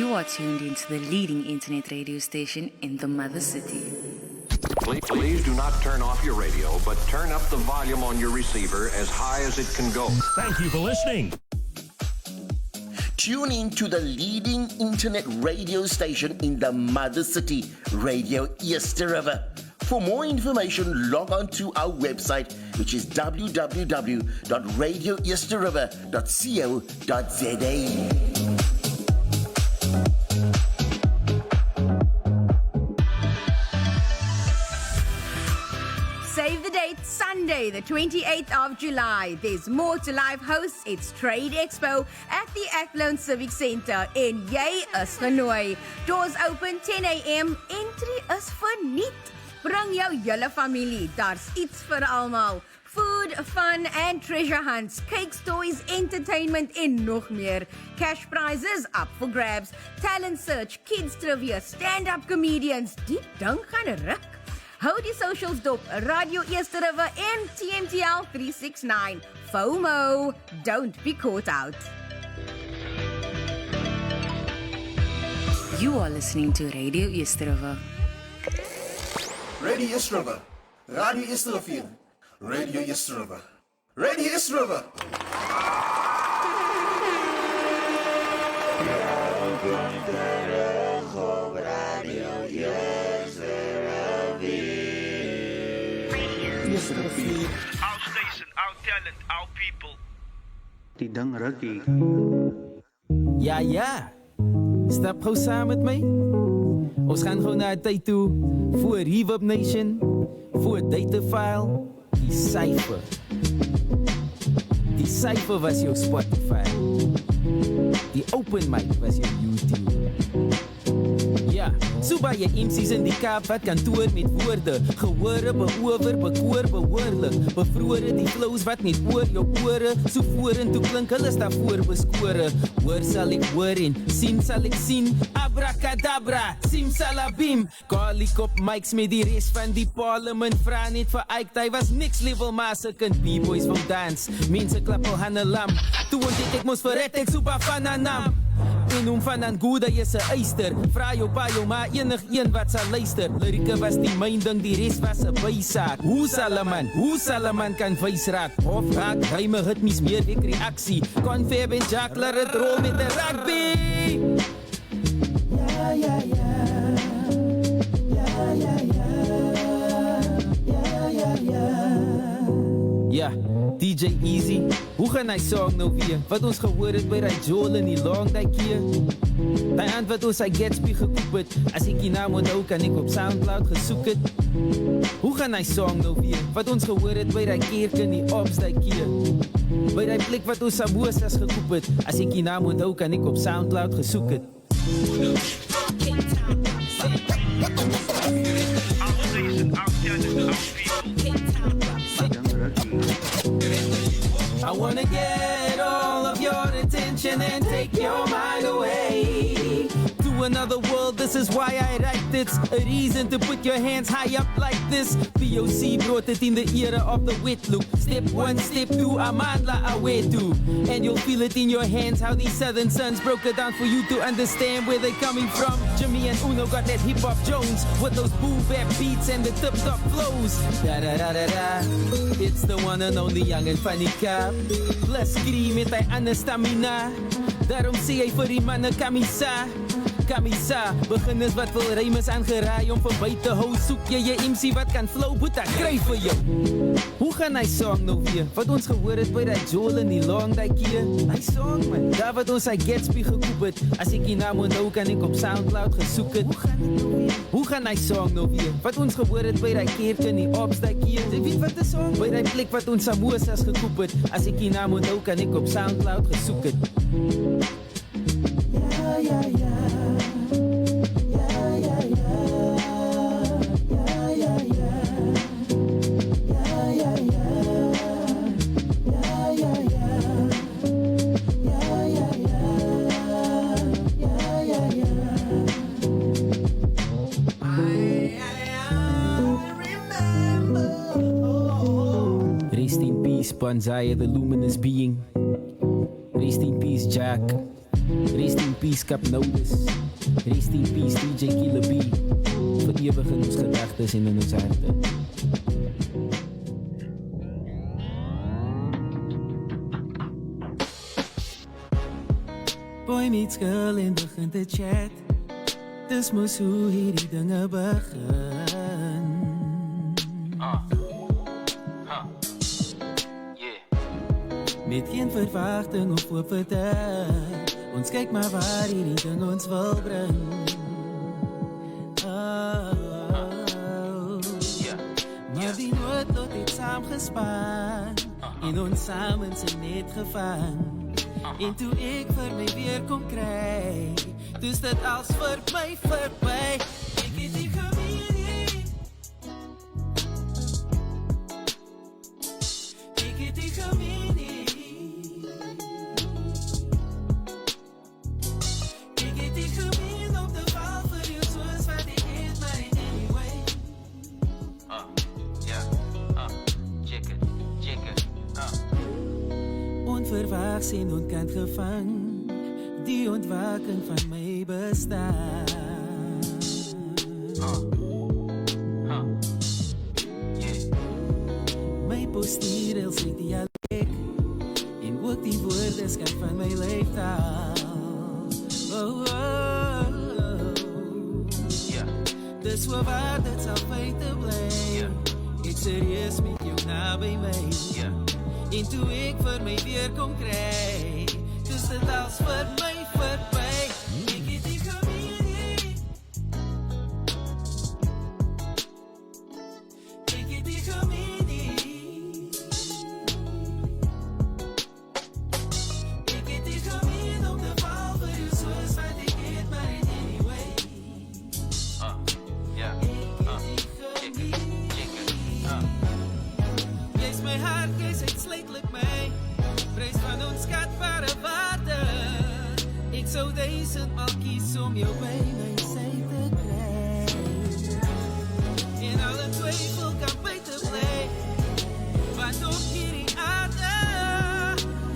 You are tuned into the leading internet radio station in the mother city. Please do not turn off your radio, but turn up the volume on your receiver as high as it can go. Thank you for listening. Tune in to the leading internet radio station in the mother city, Radio Eester. For more information, log on to our website, which is www.radioeasterriver.co.za. Save the date, Sunday, the 28th of July. There's more to live hosts. It's Trade Expo at the Athlone Civic Centre in jy is genooi. Doors open 10 a.m. Entry is verniet. Bring jou hele familie. Daar's iets vir almal. Food, fun and treasure hunts, cakes, toys, entertainment en nog meer. Cash prizes up for grabs. Talent search, kids trivia, stand-up comedians. Die ding gaan ruk. Hou die socials dop, Radio Eester River en TMTL 369. FOMO, don't be caught out. You are listening to Radio Eester River. Radio Eester River. Radio Eester River. Radio Eester River. Radio Eester River. Our station, our talent, our people. Die ding rukkie. Ja. Stap gou saam met my. Ons gaan gou na 'n tyd toe vir Reverb Nation, vir Data File, die Cypher. Die Cypher was jou Spotify. Die Open Mic was jou YouTube. Ja, so baie MC's in die Kaap wat kantoor met woorde. Gehore, beower, bekoor, behoorlik. Bevrore die flows wat net oor jou ore. So vorentoe klink hulle sta voor beskore. Hoor sal ek hoor en sien sal ek sien. Abracadabra, simsalabim. Kalik op mics met die res van die parlement. Vra net vir Ike, hy was niks level maar se kind B-boys van dans. Mense klap al hande lam. Toe ontdek ek mos verret ek super van 'n naam. En om van aan goede is 'n Eester. Vra jou pa jou ma enig een wat sal luister. Lirieke was die myn ding, die res was 'n bysaak. Hoe sal 'n man kan wys raak? Of raak hy my ritmies meer ek reaksie. Confab en Jack laat het rol met 'n rugby. Ja, DJ Easy, hoe gaan hy song nou weer? Wat ons gehoor het by die Joel in die long die keer. Die aand wat ons hy Gatsby gekoop het. As ek die naam onthou kan ek op Soundcloud gesoek het. Hoe gaan hy song nou weer? Wat ons gehoor het by die kerk in die Ops die keer. By die plek wat ons samosas gekoop het. As ek die naam onthou kan ek op Soundcloud gesoek het. I wanna get all of your attention and take your mind away to another world. This is why I write. It's a reason to put your hands high up like this. POC brought it in the era of the wet look. Step 1, step 2, Amandla Awetu. And you'll feel it in your hands how these southern sons broke it down for you to understand where they're coming from. Jimmy and Uno got that hip-hop Jones with those boom-bap beats and the tip-top flows. Da-da-da-da-da. It's the one and only young and funny cop. Plus scream met hy ander stamina. Daarom sê hy vir die manne kamisa. Begin is wat wil rym is aangeraai om verby te hou. Soek jy MC wat kan flow, boet ek kry vir jou. Hoe gaan hy song nou weer? Wat ons gehoor het by die Joel in die long die keer. Hy song man, daar wat ons hy Gatsby gekoop het. As ek die naam onthou kan ek op Soundcloud gesoek het. Hoe gaan hy song nou weer? Wat ons gehoor het by die kerk in die Ops die keer. Jy weet wat die song? By die plek wat ons samosas gekoop het. As ek die naam onthou kan ek op Soundcloud gesoek het. Ja. Rest in peace, Banzai, the luminous being. Rest in peace, Jack. Rest in peace, kap notice. Rest in peace, DJ Killer B. Voor eeuwig in ons gedagtes en in ons harten. Boy meets girl en begin te chat. Dis mos hoe hierdie dinge begin. Met geen verwagting of hoop vir dit. Ons kyk maar waar hierdie ding ons wil bring. Maar die nood tot dit saamgespan. En ons samen sy net gevang. En toe ek vir my weer kom kry, dus dit als vir my verby. Ek het die gemeen. Ek het die gemeen. Ek het die gemeen om te val vir jou soos wat ek het, maar in anyway. Check it. Onverwachts en ontkant gevang, die ontwaking van my bestaan. My postuur als ek dialek, en ook die woorde skat van my leeftaal. Dis hoe waar dit sal feite bly. Ek serieus met jou na by my. En toe ek vir my weer kom kry, dus dit als vir my verby. Ek het die gemeen. Ek het die gemeen. Ek het die gemeen om te val vir jou soos wat ek het, maar in anyway. Jy's my hart, jy's uitsluitlik my prys van ons skatbare waarde. Ek sou 1000 maal kies om jou by my sy te kry. En alle twyfel kan buite bly, want op hierdie aarde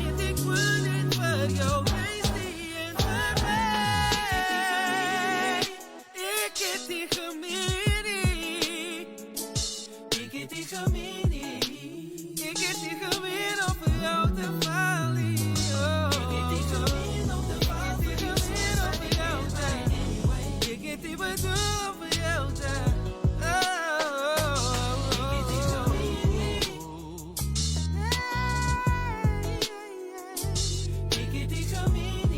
het ek woon net vir jou reis die en vir my. Ek het die gemeen. Ek het die gemeen. Ek het die gemeen om vir jou te val. Ek het die gemeen om te val. Ek het die gemeen om vir jou te. Ek het die bedoel om vir jou te. Ek het die gemeen. Ek het die gemeen.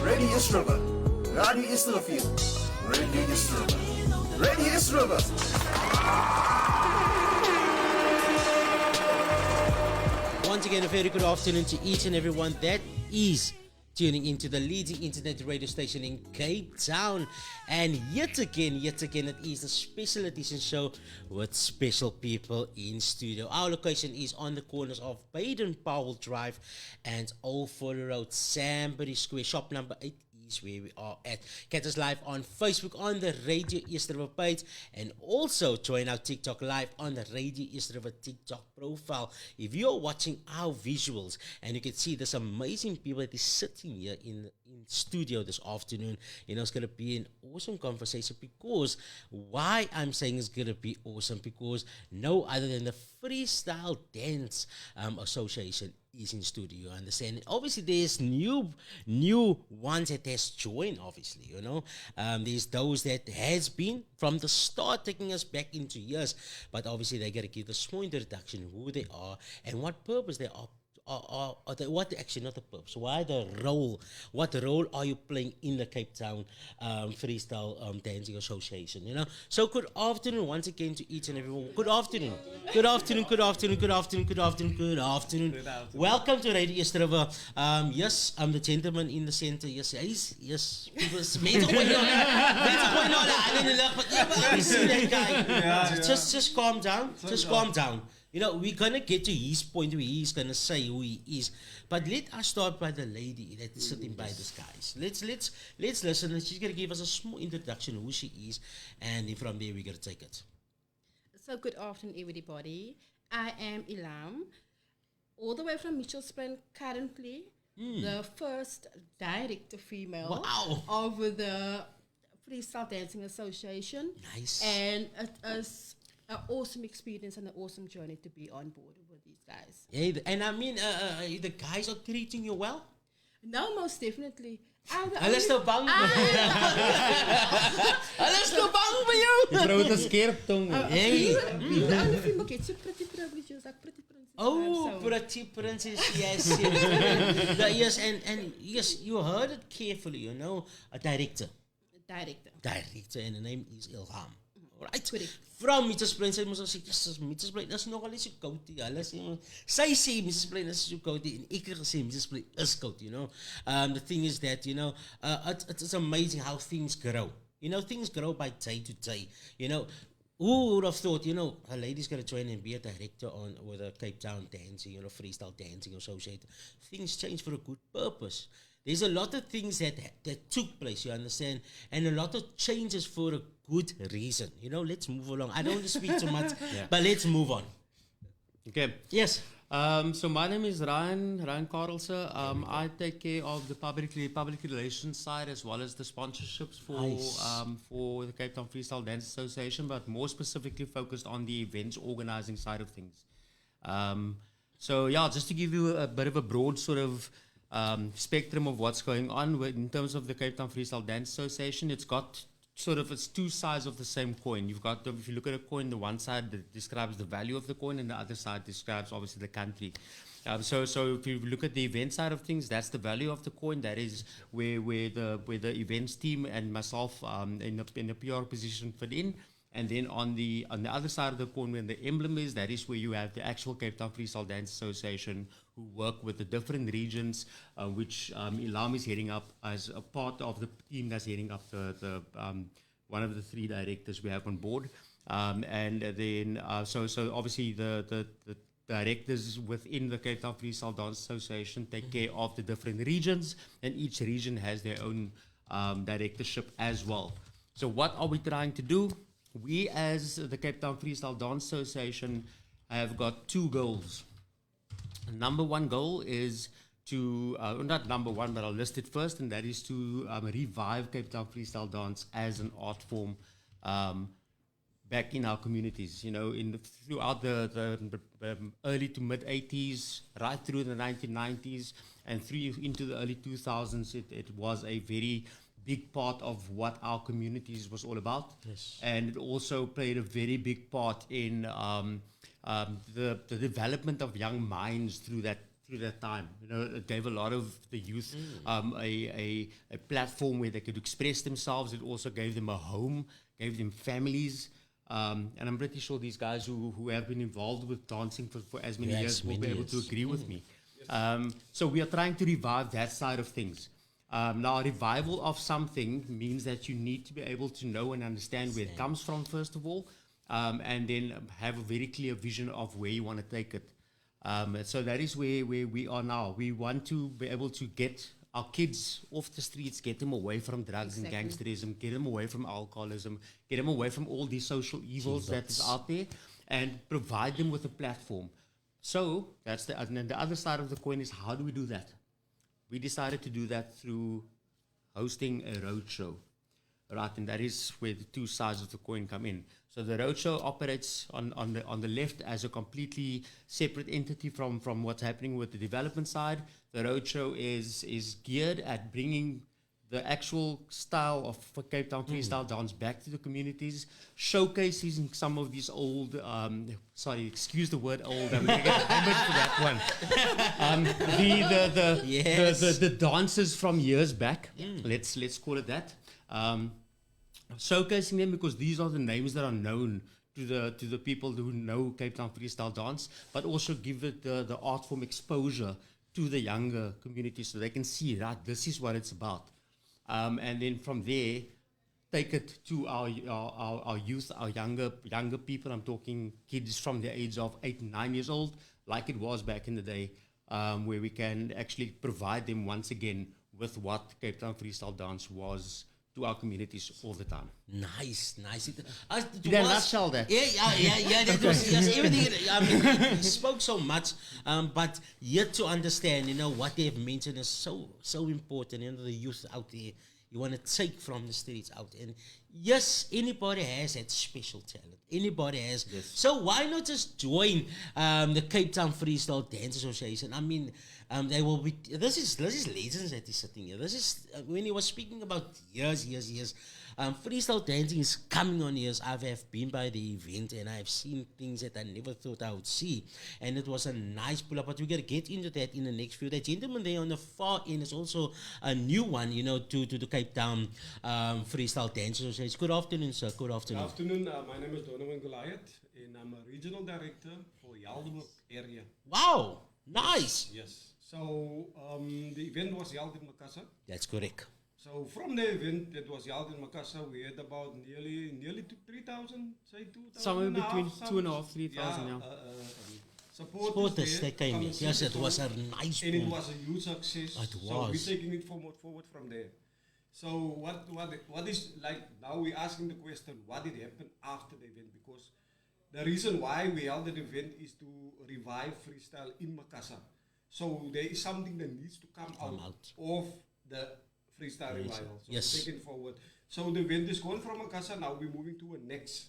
Radio Eester River. Radio Eester River. Radio Eester River. Radio Eester River. Once again, a very good afternoon to each and everyone that is tuning into the leading internet radio station in Cape Town. And yet again, it is a special edition show with special people in studio. Our location is on the corners of Baden-Powell Drive and Old Ford Road, Sambury Square, shop number 8. Is where we are at. Catch us live on Facebook on the Radio Eester River page, and also join our TikTok live on the Radio Eester River TikTok profile. If you're watching our visuals and you can see this amazing people that is sitting here in studio this afternoon, it's going to be an awesome conversation, because why I'm saying it's going to be awesome, because no other than the Freestyle Dance Association is in studio, understand? Obviously, there's new ones that has joined, obviously, there's those that has been from the start taking us back into years, but obviously they got to give a small introduction who they are and what purpose they are. What actually not the purpose? Why the role? What role are you playing in the Cape Town Freestyle Dancing Association? So good afternoon once again to each and everyone. Good afternoon. Good afternoon. Good afternoon. Good afternoon. Good afternoon. Good afternoon. Good afternoon. Welcome to Radio Eester River. Yes, I'm the gentleman in the center. Yes. People see that guy. Just calm down. Just calm down. We're going to get to his point where he's going to say who he is. But let us start by the lady that's sitting by this guys. Let's listen. And she's going to give us a small introduction who she is. And from there, we're going to take it. So good afternoon, everybody. I am Ilham, all the way from Mitchellspring currently. the first director female Wow. of the Freestyle Dancing Association. Nice. And it is an awesome experience and an awesome journey to be on board with these guys. Yeah, and I mean, the guys are treating you well. No, most definitely. Hulle is nou bang vir Hulle is nou bang vir jou. Die vrou het 'n skerp tong. Hey. Alle female get so pretty privileges, like pretty princess. Oh, pretty princess, yes. Yes, and yes, you heard it carefully, you know. A director, and the name is Ilham. Right? From Mrs. Plain, sy moes sê, yes, Mrs. Plain is nogal nie so koud nie. Hulle sê, sy sê Mrs. Plain is so koud nie, en ek het gesê Mrs. Plain is koud, you know. The thing is that, you know, it's amazing how things grow. You know, things grow by day to day. You know, who would have thought, you know, a lady's going to train and be a director with a Cape Town dancing, you know, freestyle dancing associated. Things change for a good purpose. There's a lot of things that took place, you understand, and a lot of changes for a good reason. You know, let's move along. I don't want to speak too much, but let's move on. Okay. Yes. So my name is Ryan Carlse. I take care of the public relations side as well as the sponsorships for the Cape Town Freestyle Dance Association, but more specifically focused on the events organizing side of things. So yeah, just to give you a bit of a broad sort of spectrum of what's going on in terms of the Cape Town Freestyle Dance Association, it's two sides of the same coin. You've got, if you look at a coin, the one side that describes the value of the coin, and the other side describes obviously the country. So if you look at the event side of things, that's the value of the coin. That is where the events team and myself in a PR position fit in. And then on the other side of the coin, when the emblem is, that is where you have the actual Cape Town Freestyle Dance Association, who work with the different regions, which Ilham is heading up as a part of the team that's heading up the one of the three directors we have on board. And then so obviously the directors within the Cape Town Freestyle Dance Association take care of the different regions, and each region has their own directorship as well. So what are we trying to do? We, as the Cape Town Freestyle Dance Association, have got two goals. Number one goal is to, not number one, but I'll list it first, and that is to revive Cape Town Freestyle Dance as an art form back in our communities. You know, throughout the early to mid 80s, right through the 1990s, and through into the early 2000s, it was a very big part of what our communities was all about. Yes. And it also played a very big part in the development of young minds through that time. You know, it gave a lot of the youth a platform where they could express themselves. It also gave them a home, gave them families. And I'm pretty sure these guys who have been involved with dancing for as many years will be able to agree with me. So we are trying to revive that side of things. Now, revival of something means that you need to be able to know and understand where it comes from, first of all, and then have a very clear vision of where you want to take it. So that is where we are now. We want to be able to get our kids off the streets, get them away from drugs and gangsterism, get them away from alcoholism, get them away from all these social evils that is out there, and provide them with a platform. So that's and then the other side of the coin is, how do we do that? We decided to do that through hosting a roadshow, right? And that is where the two sides of the coin come in. So the roadshow operates on the left as a completely separate entity from what's happening with the development side. The roadshow is geared at bringing the actual style of Cape Town freestyle dance back to the communities, showcasing some of these old, sorry, excuse the word old, I'm going to get hammered for that one. The dances from years back, let's call it that. Showcasing them because these are the names that are known to the people who know Cape Town freestyle dance, but also give it the art form exposure to the younger community so they can see, right, this is what it's about. And then from there, take it to our youth, our younger people. I'm talking kids from the age of 8 and 9 years old, like it was back in the day, where we can actually provide them once again with what Cape Town freestyle dance was to our communities all the time. Nice. Did I nutshell that? Yeah. That was everything. I mean, he spoke so much, but yet to understand, what they have mentioned is so important. The youth out there, you want to take from the streets out. And yes, anybody has that special talent. Anybody has. Yes. So why not just join the Cape Town Freestyle Dance Association? I mean, they will be. This is legends that is sitting here. This is when he was speaking about years. Freestyle dancing is coming on years. I have been by the event and I've seen things that I never thought I would see. And it was a nice pull up, but we're going to get into that in the next few. That gentleman there on the far end is also a new one, to the Cape Town Freestyle Dance Association. Good afternoon, sir. Good afternoon. Good afternoon. My name is Donovan Goliath and I'm a regional director for Yaldenburg area. Wow, nice. Yes. So the event was held in Makassar. That's correct. So from the event that was held in Makassar, we had about nearly 3,000, say 2,000. Somewhere between 2,500, 3,000, supporters that came in. Yes, it was a nice and it was a huge success. It was. So we're taking it forward from there. So what is, like, now we're asking the question, what did happen after the event? Because the reason why we held the event is to revive freestyle in Makassar. So there is something that needs to come out of the freestyle revival. So yes. Taken forward. So the event is going from Makassar. Now we're moving to a next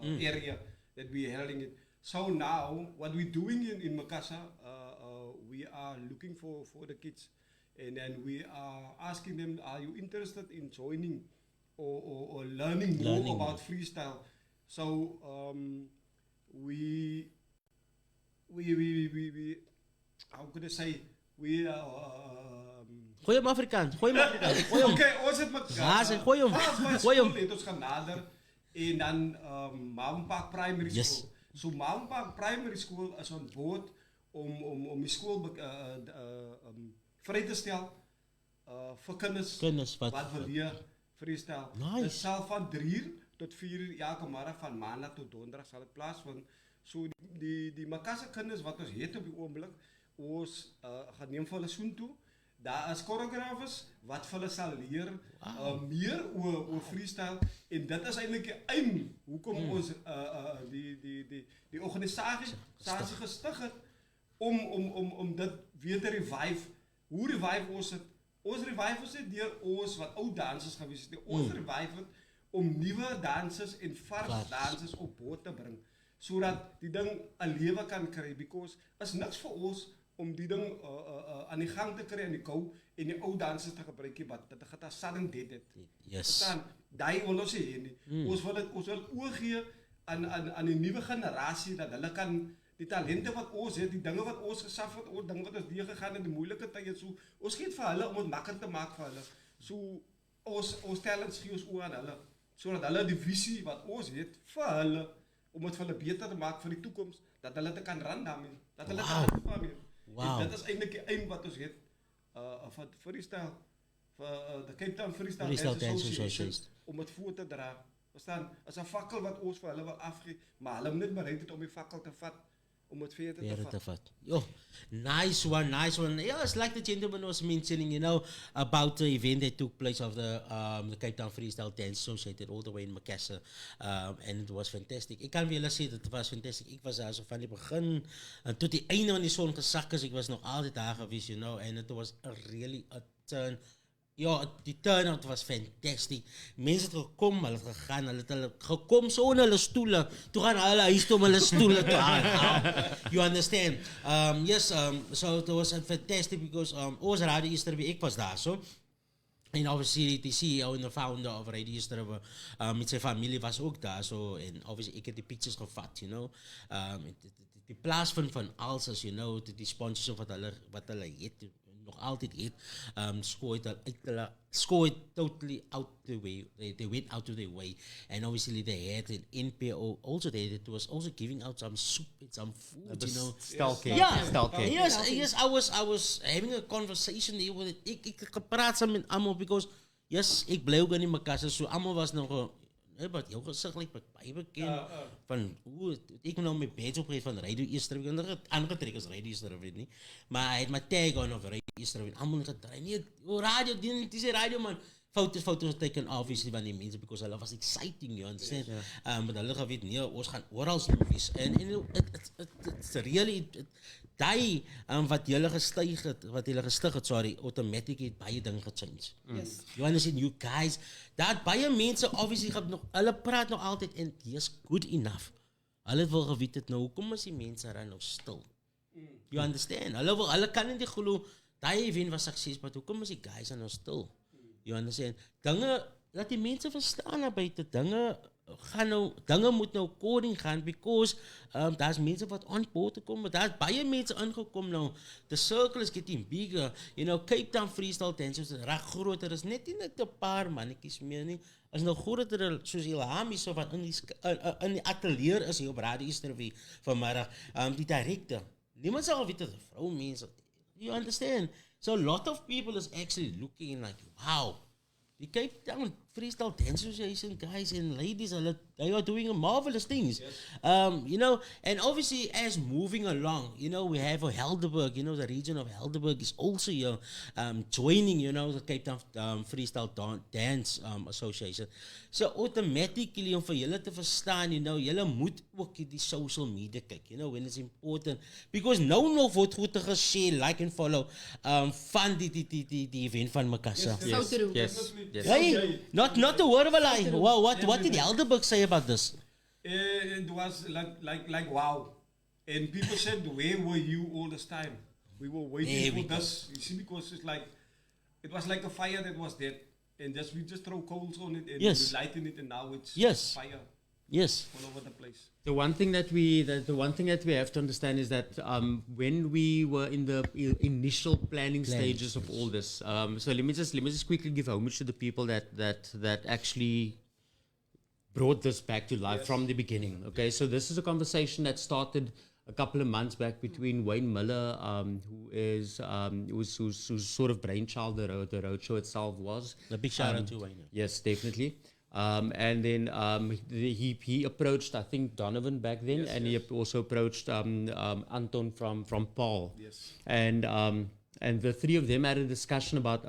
area that we're holding it. So now what we're doing in Makassar, we are looking for the kids, and then we are asking them, are you interested in joining or learning more about freestyle? So we how could I say, we gooi hem Afrikaans. Oké, ons het mekaar. Gooi hem. Het ons gaan nader en dan Mountain Primary School. So Mountain Primary School is aan boord om die school vrij te stellen voor kennis wat we leren freestyle. Nice. Het zal van 3 uur tot 4 uur elke morgen van maandag tot donderdag zal het plaatsvinden. So die Makassar kennis wat ons heeft op die ogenblik, ons gaan neem vir hulle soontoe. Daar is choreographers wat vir hulle sal leer meer oor freestyle, en dit is eintlik die aim hoekom ons die organisasie gestig het om dit weer te revive. Hoe revive ons het? Ons revive ons het deur ons wat oud dansers gewees het. Ons revive het om nuwe dansers en vars dansers op boord te bring, sodat die ding 'n lewe kan kry, because is niks vir ons om die ding aan die gang te kry in die kou en die ou dansers te gebruik, wat dit gaan 'n sudden death het. Yes. Dan daai wil ons hê nie. Ons wil oog gee aan die nuwe generasie, dat hulle kan die talente wat ons het, die dinge wat ons gesaf het, ons dinge wat ons deur gegaan het, die moeilike tye, so ons gee dit vir hulle om dit maklik te maak vir hulle. So ons talents gee ons oor aan hulle, sodat hulle die visie wat ons het vir hulle, om dit vir hulle beter te maak vir die toekoms, dat hulle te kan ran daarmee, dat hulle kan daarmee. En dit is eintlik die aim wat ons het van freestyle, vir the Cape Town Freestyle Dance Association, om dit voor te dra. Verstaan, is 'n fakkel wat ons vir hulle wil afgee, maar hulle moet net bereid het om die fakkel te vat, om het verder te vat. Yo, nice one. Yeah, it's like the gentleman was mentioning, about the event that took place of the Cape Town Freestyle Dance Association all the way in Makassar, and it was fantastic. Ik kan wel zeggen dat het was fantastic. Ik was daar zo van die begin tot die einde van die zon gezakt is. Ik was nog altijd daar geweest, and it was really a turn. Ja, die turnout was fantastic. Mensen het gekomen, hulle het gegaan, hulle het gekomen zo in hulle stoelen. Toen gaan hulle huis om hulle stoelen te halen. You understand? So it was fantastic because ons Radio Eester, ik was daar zo. En obviously de CEO en de founder of Radio Eester met zijn familie was ook daar zo. En obviously ik heb die pictures gevat, die plaats van alles, die sponsorship wat hulle het. Nog altijd eet, scored totally out the way. They went out of their way, and obviously they had an NPO also there that was also giving out some soup and some food, Stel cake. Yes. I was having a conversation there with it. Ik gepraat samen met allemaal because yes, ik bleef ook in Makassar, so allemaal was nog wat heel gezichtelijk, wat baie bekend van hoe ik nou mijn badge opgegeven van Radio Eester, ik heb het aangetrekt als Radio Eester, weet niet, maar hij heeft mijn tag on of Radio Eester, en allemaal gedraaid, nee, radio, dit is een radio man, foto's taken obviously van die mense because hulle was exciting, you understand? Maar hulle geweet nee, ons gaan oral movies en it's really daai wat julle gestig het, sorry, automatically het baie ding gechange. Yes. You understand, you guys, dat baie mense obviously hulle praat nog altyd en dis good enough. Hulle wil geweet het nou, hoekom is die mense ran nou stil? You understand? Hulle kan nie glo daai event was sukses, maar hoekom is die guys nou stil? You understand? Dinge, laat die mense verstaan na buite, dinge moet nou coding gaan, because daar's mense wat aan boord kom, maar daar's baie mense ingekom nou, the circle is getting bigger, you know, Cape Town freestyle dancers is reg groter, is net 'n paar mannetjies meer nie, is nou groter, soos Ilhami, so wat in die atelier is hier op Radio Eester vanmiddag, die director, niemand sal weet dat vrou mense, you understand? So a lot of people is actually looking like, wow, the Cape Town Freestyle Dance Association guys and ladies, they are doing marvelous things. Yes. You know, and obviously as moving along, you know, we have Helderberg, you know, the region of Helderberg is also here, joining, you know, the Cape Town Freestyle Dance Association. So automatically, om vir julle te verstaan, you know, julle moet ook die social media kyk, you know, when it's important. Because nou nog word goed gesê, like and follow, van die event van Makassa. Yes. Hey, not a word of a lie. What did Helderberg say about this? It was like wow. And people said, where were you all this time? We were waiting for this. You see, because it was like a fire that was dead. And we just throw coals on it and we lighten it, and now it's fire. Yes. All over the place. The one thing that we have to understand is that when we were in the initial planning stages of all this, so let me just quickly give homage to the people that actually brought this back to life from the beginning. Okay, so this is a conversation that started a couple of months back between Wayne Miller, who's sort of brainchild the roadshow itself was. A big shout out to Wayne. Yes, definitely. And then he approached, I think, Donovan back then, and he also approached Anton from Paul. Yes. And the three of them had a discussion about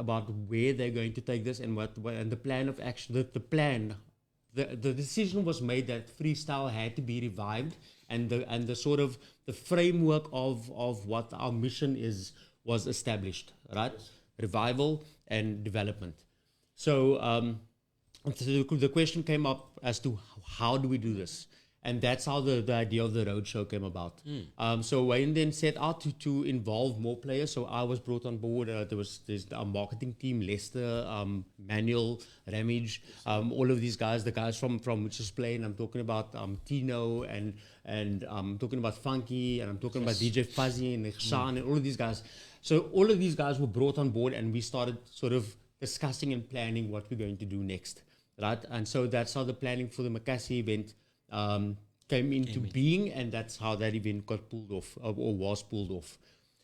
where they're going to take this and what and the plan of action. The decision was made that freestyle had to be revived, and the sort of the framework of what our mission was established, right? Yes. Revival and development. So. The question came up as to how do we do this, and that's how the idea of the roadshow came about. So Wayne then set out to involve more players. So I was brought on board. There's our marketing team, Lester, Manuel, Ramage, all of these guys, the guys from Which Playing. I'm talking about Tino and I'm talking about Funky, and I'm talking about DJ Fuzzy and Ihsan and all of these guys. So all of these guys were brought on board, and we started sort of discussing and planning what we're going to do next. Right, and so that's how the planning for the Makassi event came into being, and that's how that event got pulled off or was pulled off.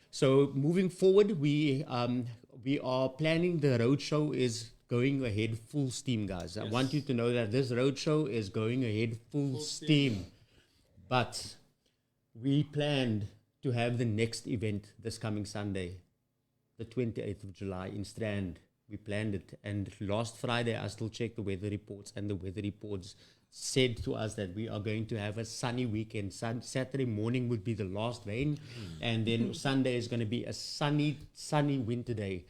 So moving forward, we are planning. The roadshow is going ahead full steam, guys. Yes. I want you to know that this roadshow is going ahead full steam. But we planned to have the next event this coming Sunday, the 28th of July in Strand. We planned it, and last Friday I still checked the weather reports, and the weather reports said to us that we are going to have a sunny weekend. Saturday morning would be the last rain, and then Sunday is going to be a sunny winter day.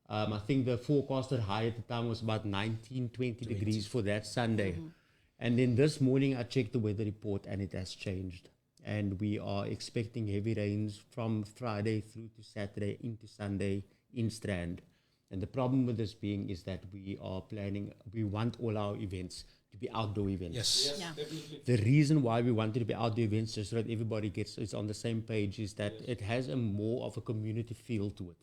I think the forecasted high at the time was about 19-20 degrees for that Sunday. And then this morning I checked the weather report, and it has changed. And we are expecting heavy rains from Friday through to Saturday into Sunday in Strand. And the problem with this being is that we want all our events to be outdoor events. Yes. Definitely. The reason why we wanted to be outdoor events, just so that everybody is on the same page, is that it has more of a community feel to it.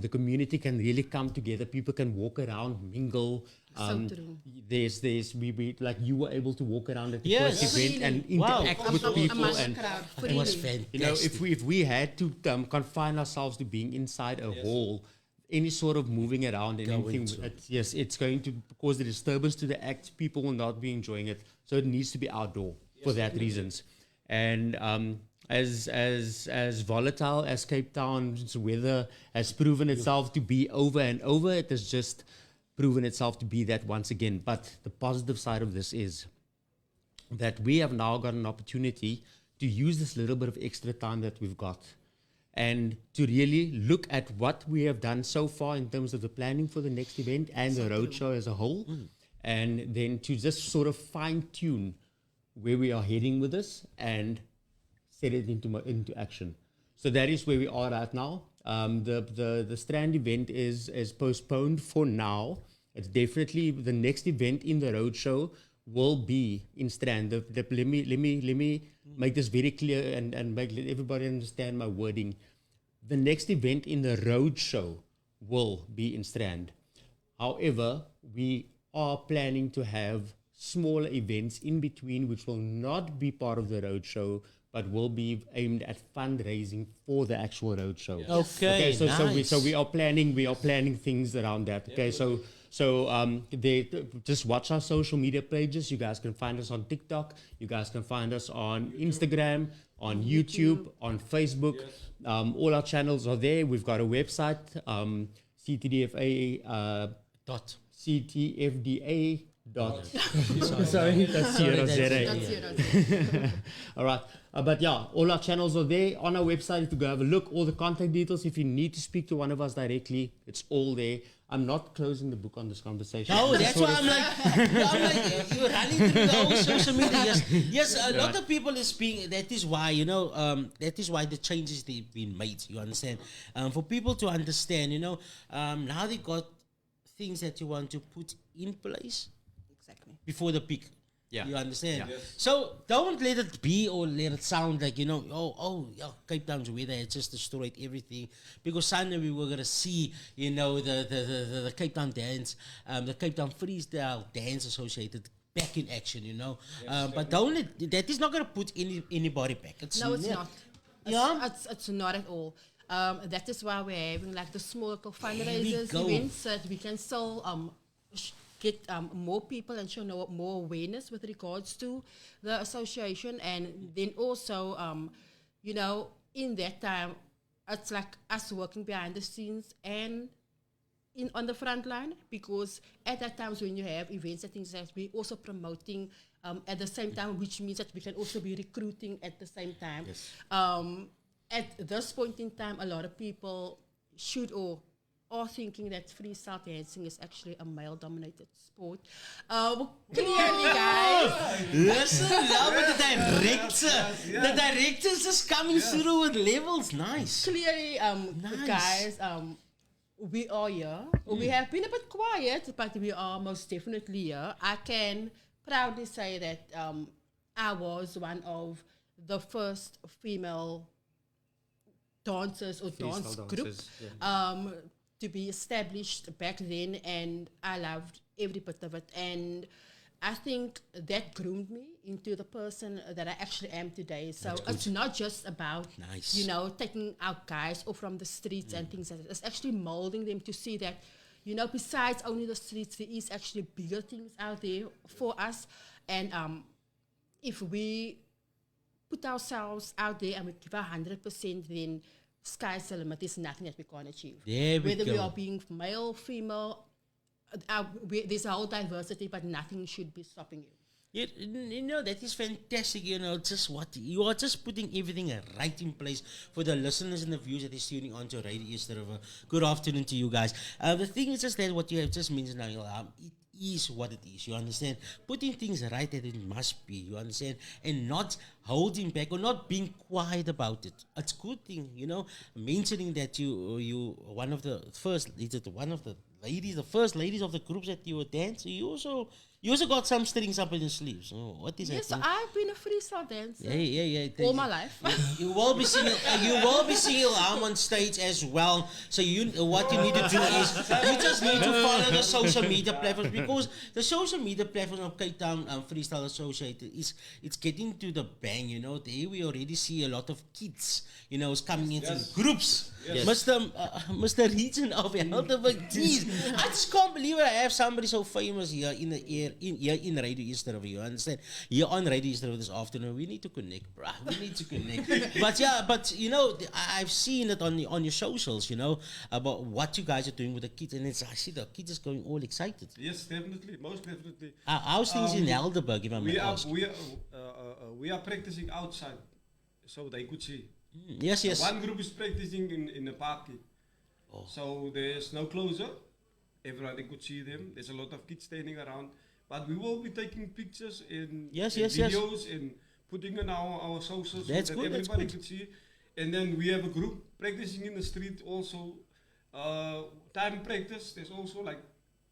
The community can really come together. People can walk around, mingle. So true. We like you were able to walk around at the first event and interact with people, and it was fantastic. You know, if we had to confine ourselves to being inside a hall, any sort of moving around and anything, it's going to cause the disturbance to the act. People will not be enjoying it, so it needs to be outdoor for that reasons. And as volatile as Cape Town's weather has proven itself to be over and over, it is just proven itself to be that once again. But the positive side of this is that we have now got an opportunity to use this little bit of extra time that we've got and to really look at what we have done so far in terms of the planning for the next event and the roadshow as a whole, and then to just sort of fine-tune where we are heading with this and set it into action. So that is where we are right now. The Strand event is postponed for now. It's definitely the next event in the roadshow will be in Strand. Let me make this very clear and let everybody understand my wording. The next event in the roadshow will be in Strand. However, we are planning to have smaller events in between, which will not be part of the roadshow, but will be aimed at fundraising for the actual roadshow. Yes. Okay. So Nice. we are planning things around that. Okay. So just watch our social media pages. You guys can find us on TikTok. You guys can find us on Instagram, on YouTube, on Facebook. All our channels are there. We've got a website, CTDFA CTFDA dot sorry, that's .co.za. All right. But yeah, all our channels are there on our website. If you go have a look, all the contact details. If you need to speak to one of us directly, it's all there. I'm not closing the book on this conversation. No, that's why I'm like, you're running through the whole social media. Yes, a lot of people is being, that is why, that is why the changes they've been made, you understand? For people to understand, now they got things that you want to put in place before the peak. Yeah. You understand? Yeah. So don't let it be or let it sound like, Cape Town's weather has just destroyed everything. Because Sunday we were going to see, the Cape Town dance, the Cape Town freestyle dance associated back in action, but that is not going to put anybody back. It's not. It's not at all. That is why we're having like the small little fundraisers events so that we can still get more people and show more awareness with regards to the association. And then also, in that time, it's like us working behind the scenes and on the front line, because at that times when you have events and things like that, we're also promoting at the same time, which means that we can also be recruiting at the same time. Yes. At this point in time, a lot of people are thinking that freestyle dancing is actually a male-dominated sport. Clearly, guys. Listen, now with the director. The director's just coming through with levels. Nice. Clearly, guys, we are here. We have been a bit quiet, but we are most definitely here. I can proudly say that I was one of the first female dancers or dance group to be established back then, and I loved every bit of it. And I think that groomed me into the person that I actually am today. So it's not just about, taking out guys or from the streets and things like that. It's actually molding them to see that, besides only the streets, there is actually bigger things out there for us. And if we put ourselves out there and we give 100%, then sky's the limit. There's nothing that we can't achieve. Whether we are being male, female, there's a whole diversity, but nothing should be stopping you. That is fantastic. Just what you are just putting everything right in place for the listeners and the viewers that is tuning on to Radio Eester. Good afternoon to you guys. The thing is just that what you have just mentioned now, it is what it is. You understand? Putting things right that it must be. You understand? And not holding back or not being quiet about it. It's a good thing, mentioning that you one of the first, the first ladies of the groups that you were dancing. You also got some strings up in your sleeves. Oh, what is that? Yes, I've been a freestyle dancer. Yeah. All my life. You will be singing. You will be singing on stage as well. So what you need to do is you just need to follow the social media platforms, because the social media platforms of Cape Town Freestyle Associated it's getting to the bang. There we already see a lot of kids. Is coming into groups. Yes. Mr. Region of Helderberg. Jeez, I just can't believe I have somebody so famous here in the here in Radio Easter River. You understand? Here on Radio Easter River this afternoon, we need to connect, bruh. We need to connect. but you know, I've seen it on your socials, you know, about what you guys are doing with the kids, and I see the kids is going all excited. Yes, definitely, most definitely. How's things in Helderberg, if I may ask? We are practicing outside, so they could see. Yes. One group is practicing in the park. So there's no closer. Everybody could see them. There's a lot of kids standing around. But we will be taking pictures and videos and putting on our socials so that everybody could see. And then we have a group practicing in the street also. Time practice. There's also like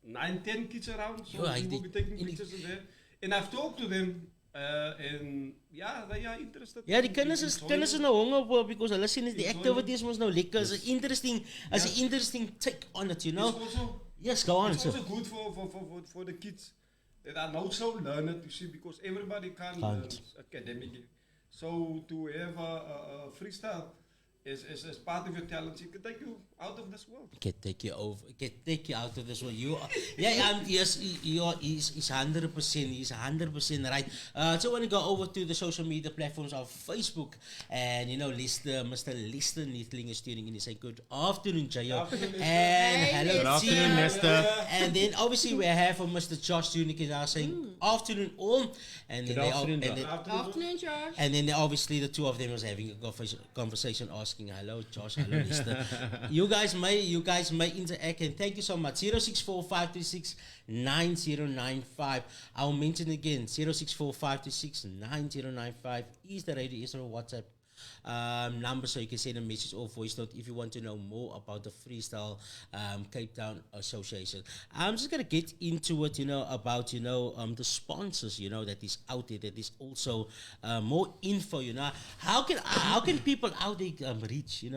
9-10 kids around. So we will be taking pictures in there. And I've talked to them. En ja, they are interested. Ja, die kinders is nou honger because hulle sien die activities mos nou lekker. It's an interesting take on it, you know. It's also good for the kids that are not so learned, you see, because everybody can't learn academically. So to have a freestyle is part of your talent. It can take you out of this world. Can take you out of this world. He's 100%. He's 100% right. So I want to go over to the social media platforms of Facebook, and you know, Mr. Lester Neethling is tuning in. He saying good afternoon, Jayo, and hello, team. Lester. And then obviously we have Mr. Josh tuning in now saying afternoon all, and then afternoon, Josh. And then obviously the two of them was having a conversation asking hello Josh, hello Lester. you guys may interact, and thank you so much. 0645369095. I'll mention again, 0645369095 is the Radio Easter WhatsApp number, so you can send a message or voice note if you want to know more about the Freestyle Cape Town Association. I'm just gonna get into it, you know, about the sponsors, you know, that is out there, that is also more info, you know. How can people out there reach you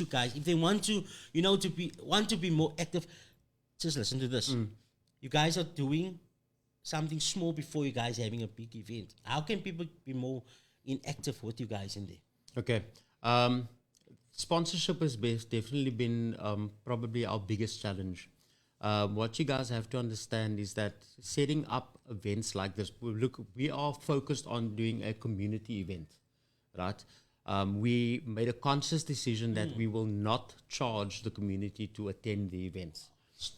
guys if they want to, you know, to be more active? Just listen to this. You guys are doing something small before you guys having a big event. How can people be more inactive with you guys in there? Okay. Sponsorship has definitely been probably our biggest challenge. What you guys have to understand is that setting up events like this, we are focused on doing a community event, right? We made a conscious decision that we will not charge the community to attend the events.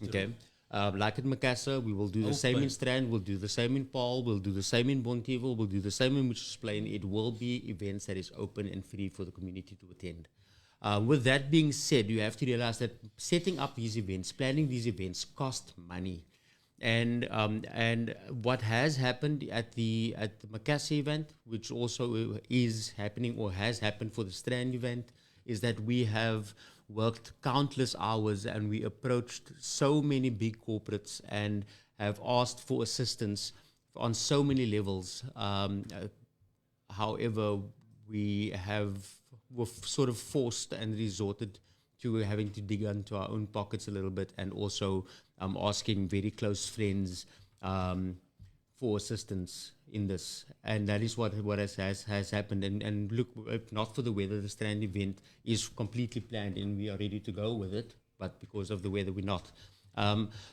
Okay. Like at Macassar, we will do the same in Strand, we'll do the same in Paul, we'll do the same in Bonteheuwel, we'll do the same in Mitchells Plain. It will be events that is open and free for the community to attend. With that being said, you have to realize that setting up these events, planning these events, cost money. And what has happened at the Macassar event, which also is happening or has happened for the Strand event, is that we have worked countless hours and we approached so many big corporates and have asked for assistance on so many levels. However, were sort of forced and resorted to having to dig into our own pockets a little bit, and also asking very close friends for assistance in this. And that is what has happened. And look, if not for the weather, the Strand event is completely planned and we are ready to go with it, but because of the weather, we're not.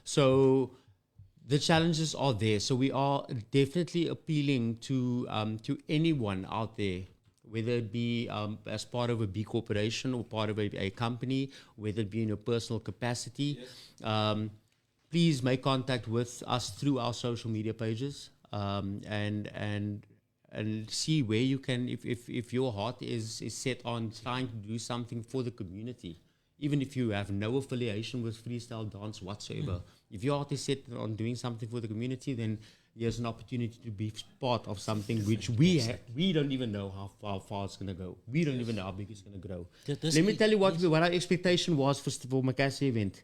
So the challenges are there. So we are definitely appealing to anyone out there, whether it be as part of a B corporation or part of a company, whether it be in your personal capacity. Yes. Please make contact with us through our social media pages, and see where you can, if your heart is set on trying to do something for the community, even if you have no affiliation with freestyle dance whatsoever. If your heart is set on doing something for the community, then there's an opportunity to be part of something which we don't even know how far it's going to go. We don't even know how big it's going to grow. Let me tell you what our expectation was for Macassar event.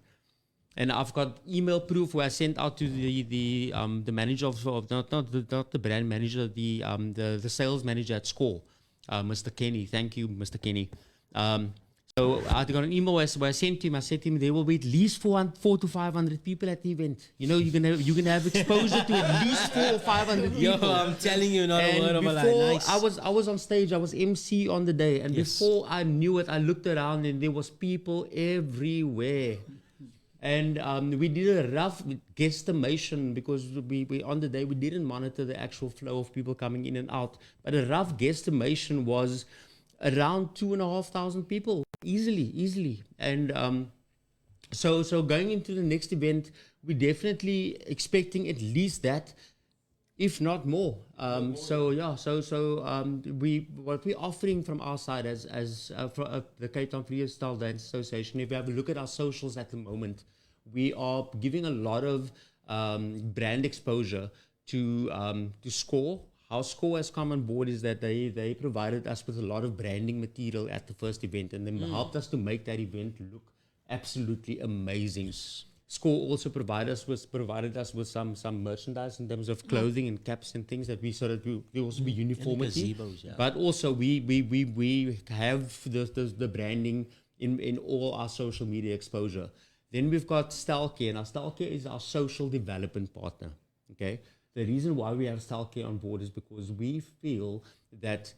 And I've got email proof where I sent out to the manager of not the brand manager, the sales manager at Score, Mr. Kenny. Thank you, Mr. Kenny. So I got an email where I sent to him. I said to him, there will be at least 400 to 500 people at the event. You know, you're gonna have exposure to at least 400 or 500 people. Yo, I'm telling you, not a word of a lie. Nice. I was on stage. I was MC on the day, and before I knew it, I looked around and there was people everywhere. And we did a rough guesstimation because we on the day we didn't monitor the actual flow of people coming in and out. But a rough guesstimation was around 2,500 people, easily. And so going into the next event, we're definitely expecting at least that, if not more. What we're offering from our side as the Cape Town Freestyle Dance Association, if you have a look at our socials at the moment, we are giving a lot of brand exposure to SCORE. How SCORE has come on board is that they provided us with a lot of branding material at the first event, and then helped us to make that event look absolutely amazing. SCORE also provided us with some merchandise in terms of clothing and caps and things that there also be uniformity. Gazebos, yeah. But also we have the branding in all our social media exposure. Then we've got Stelcare. Now Stelcare is our social development partner. Okay. The reason why we have Stelcare on board is because we feel that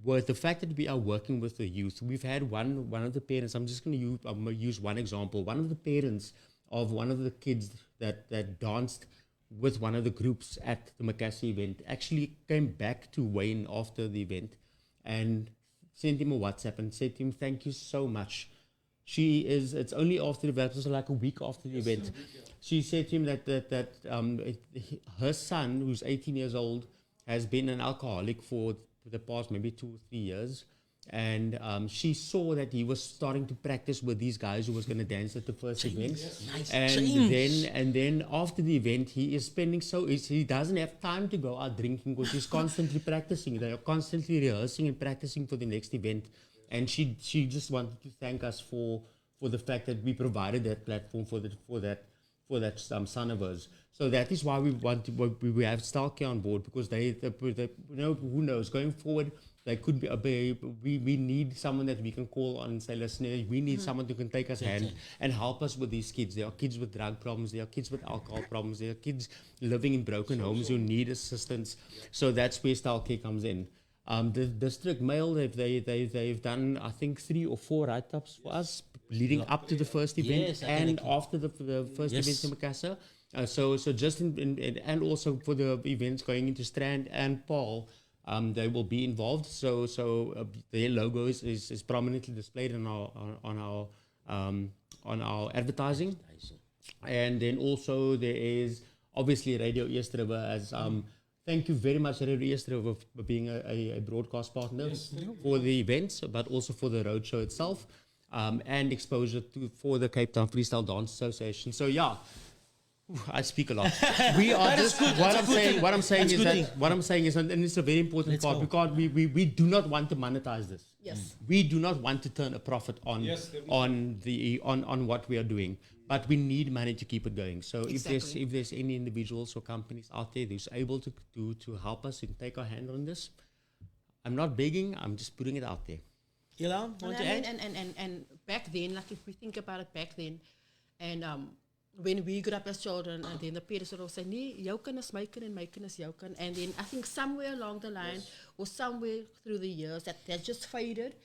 with the fact that we are working with the youth, we've had one of the parents. I'm just going to use one example. One of the parents of one of the kids that danced with one of the groups at the Macassar event actually came back to Wayne after the event and sent him a WhatsApp and said to him, "Thank you so much." It's only after the event, it was like a week after the event. She said to him that her son, who's 18 years old, has been an alcoholic for the past maybe 2 or 3 years. And she saw that he was starting to practice with these guys who was going to dance at the first event. Nice. And then after the event, he is spending he doesn't have time to go out drinking because he's constantly practicing. They are constantly rehearsing and practicing for the next event. And she just wanted to thank us for the fact that we provided that platform for that son of hers. So that is why we have Stelcare on board, because they who knows, going forward, they could be we need someone that we can call on and say, listen, we need someone who can take us hand and help us with these kids. There are kids with drug problems, there are kids with alcohol problems, there are kids living in broken homes who need assistance. So that's where Stelcare comes in. The District Mail, they've done, I think, 3 or 4 write-ups for us leading up to the first event and after the first event in Macassar. So just and also for the events going into Strand and Paul, they will be involved. So their logo is prominently displayed on our advertising. And then also there is obviously Radio Eester as thank you very much, Radio Eester, for being a broadcast partner for the events, but also for the roadshow itself, and exposure for the Cape Town Freestyle Dance Association. So yeah, I speak a lot. We are just what I'm saying is, and it's a very important part. We do not want to monetize this. Yes. We do not want to turn a profit on what we are doing. But we need money to keep it going. So if there's any individuals or companies out there who's able to help us and take our hand on this, I'm not begging, I'm just putting it out there. Want to add? And back then, like if we think about it back then, and when we grew up as children, and then the parents would always say, "Nee, jou kind is my kind and my kind is jou kind." And then I think somewhere along the line, or somewhere through the years, that just faded,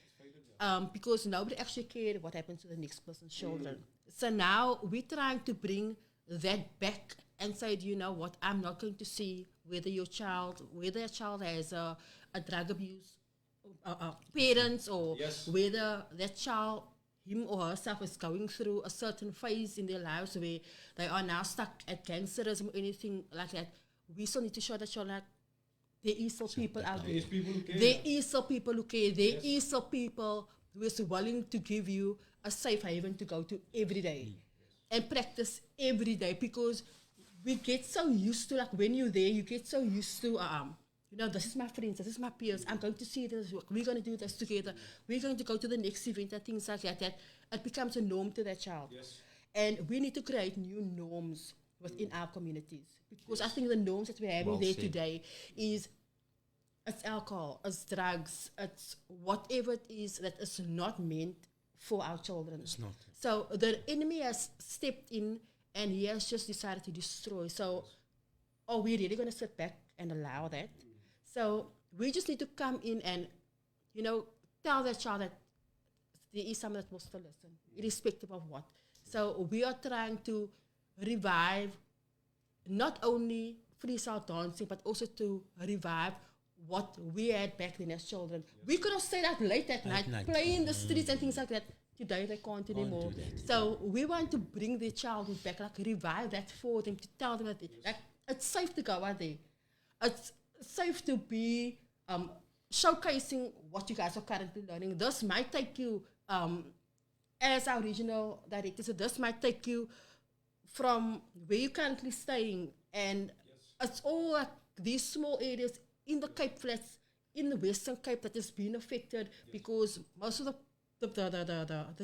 because nobody actually cared what happened to the next person's children. So now we're trying to bring that back and say, you know what, I'm not going to see whether a child has a drug abuse parents, or whether that child, him or herself, is going through a certain phase in their lives where they are now stuck at gangsterism or anything like that. We still need to show that children, there is still people out there. There is still people who care. There is still people who is willing to give you a safe haven to go to every day and practice every day, because we get so used to, like when you're there, you get so used to, this is my friends, this is my peers, I'm going to see this, we're going to do this together, we're going to go to the next event and things like that, it becomes a norm to that child. And we need to create new norms within our communities, because I think the norms that we're having today is, it's alcohol, it's drugs, it's whatever it is that is not meant for our children. It's not. So the enemy has stepped in and he has just decided to destroy. So are we really going to sit back and allow that? So we just need to come in and, tell that child that there is someone that will still listen, irrespective of what. So we are trying to revive not only freestyle dancing, but also to revive what we had back then as children. We could have stayed out late at night, playing in the streets and things like that. Today they can't anymore. So we want to bring their childhood back, like revive that for them, to tell them that it's safe to go out there. It's safe to be showcasing what you guys are currently learning. This might take you, as our regional director, so this might take you from where you're currently staying, and it's all like these small areas in the Cape Flats, in the Western Cape, that has been affected because most of the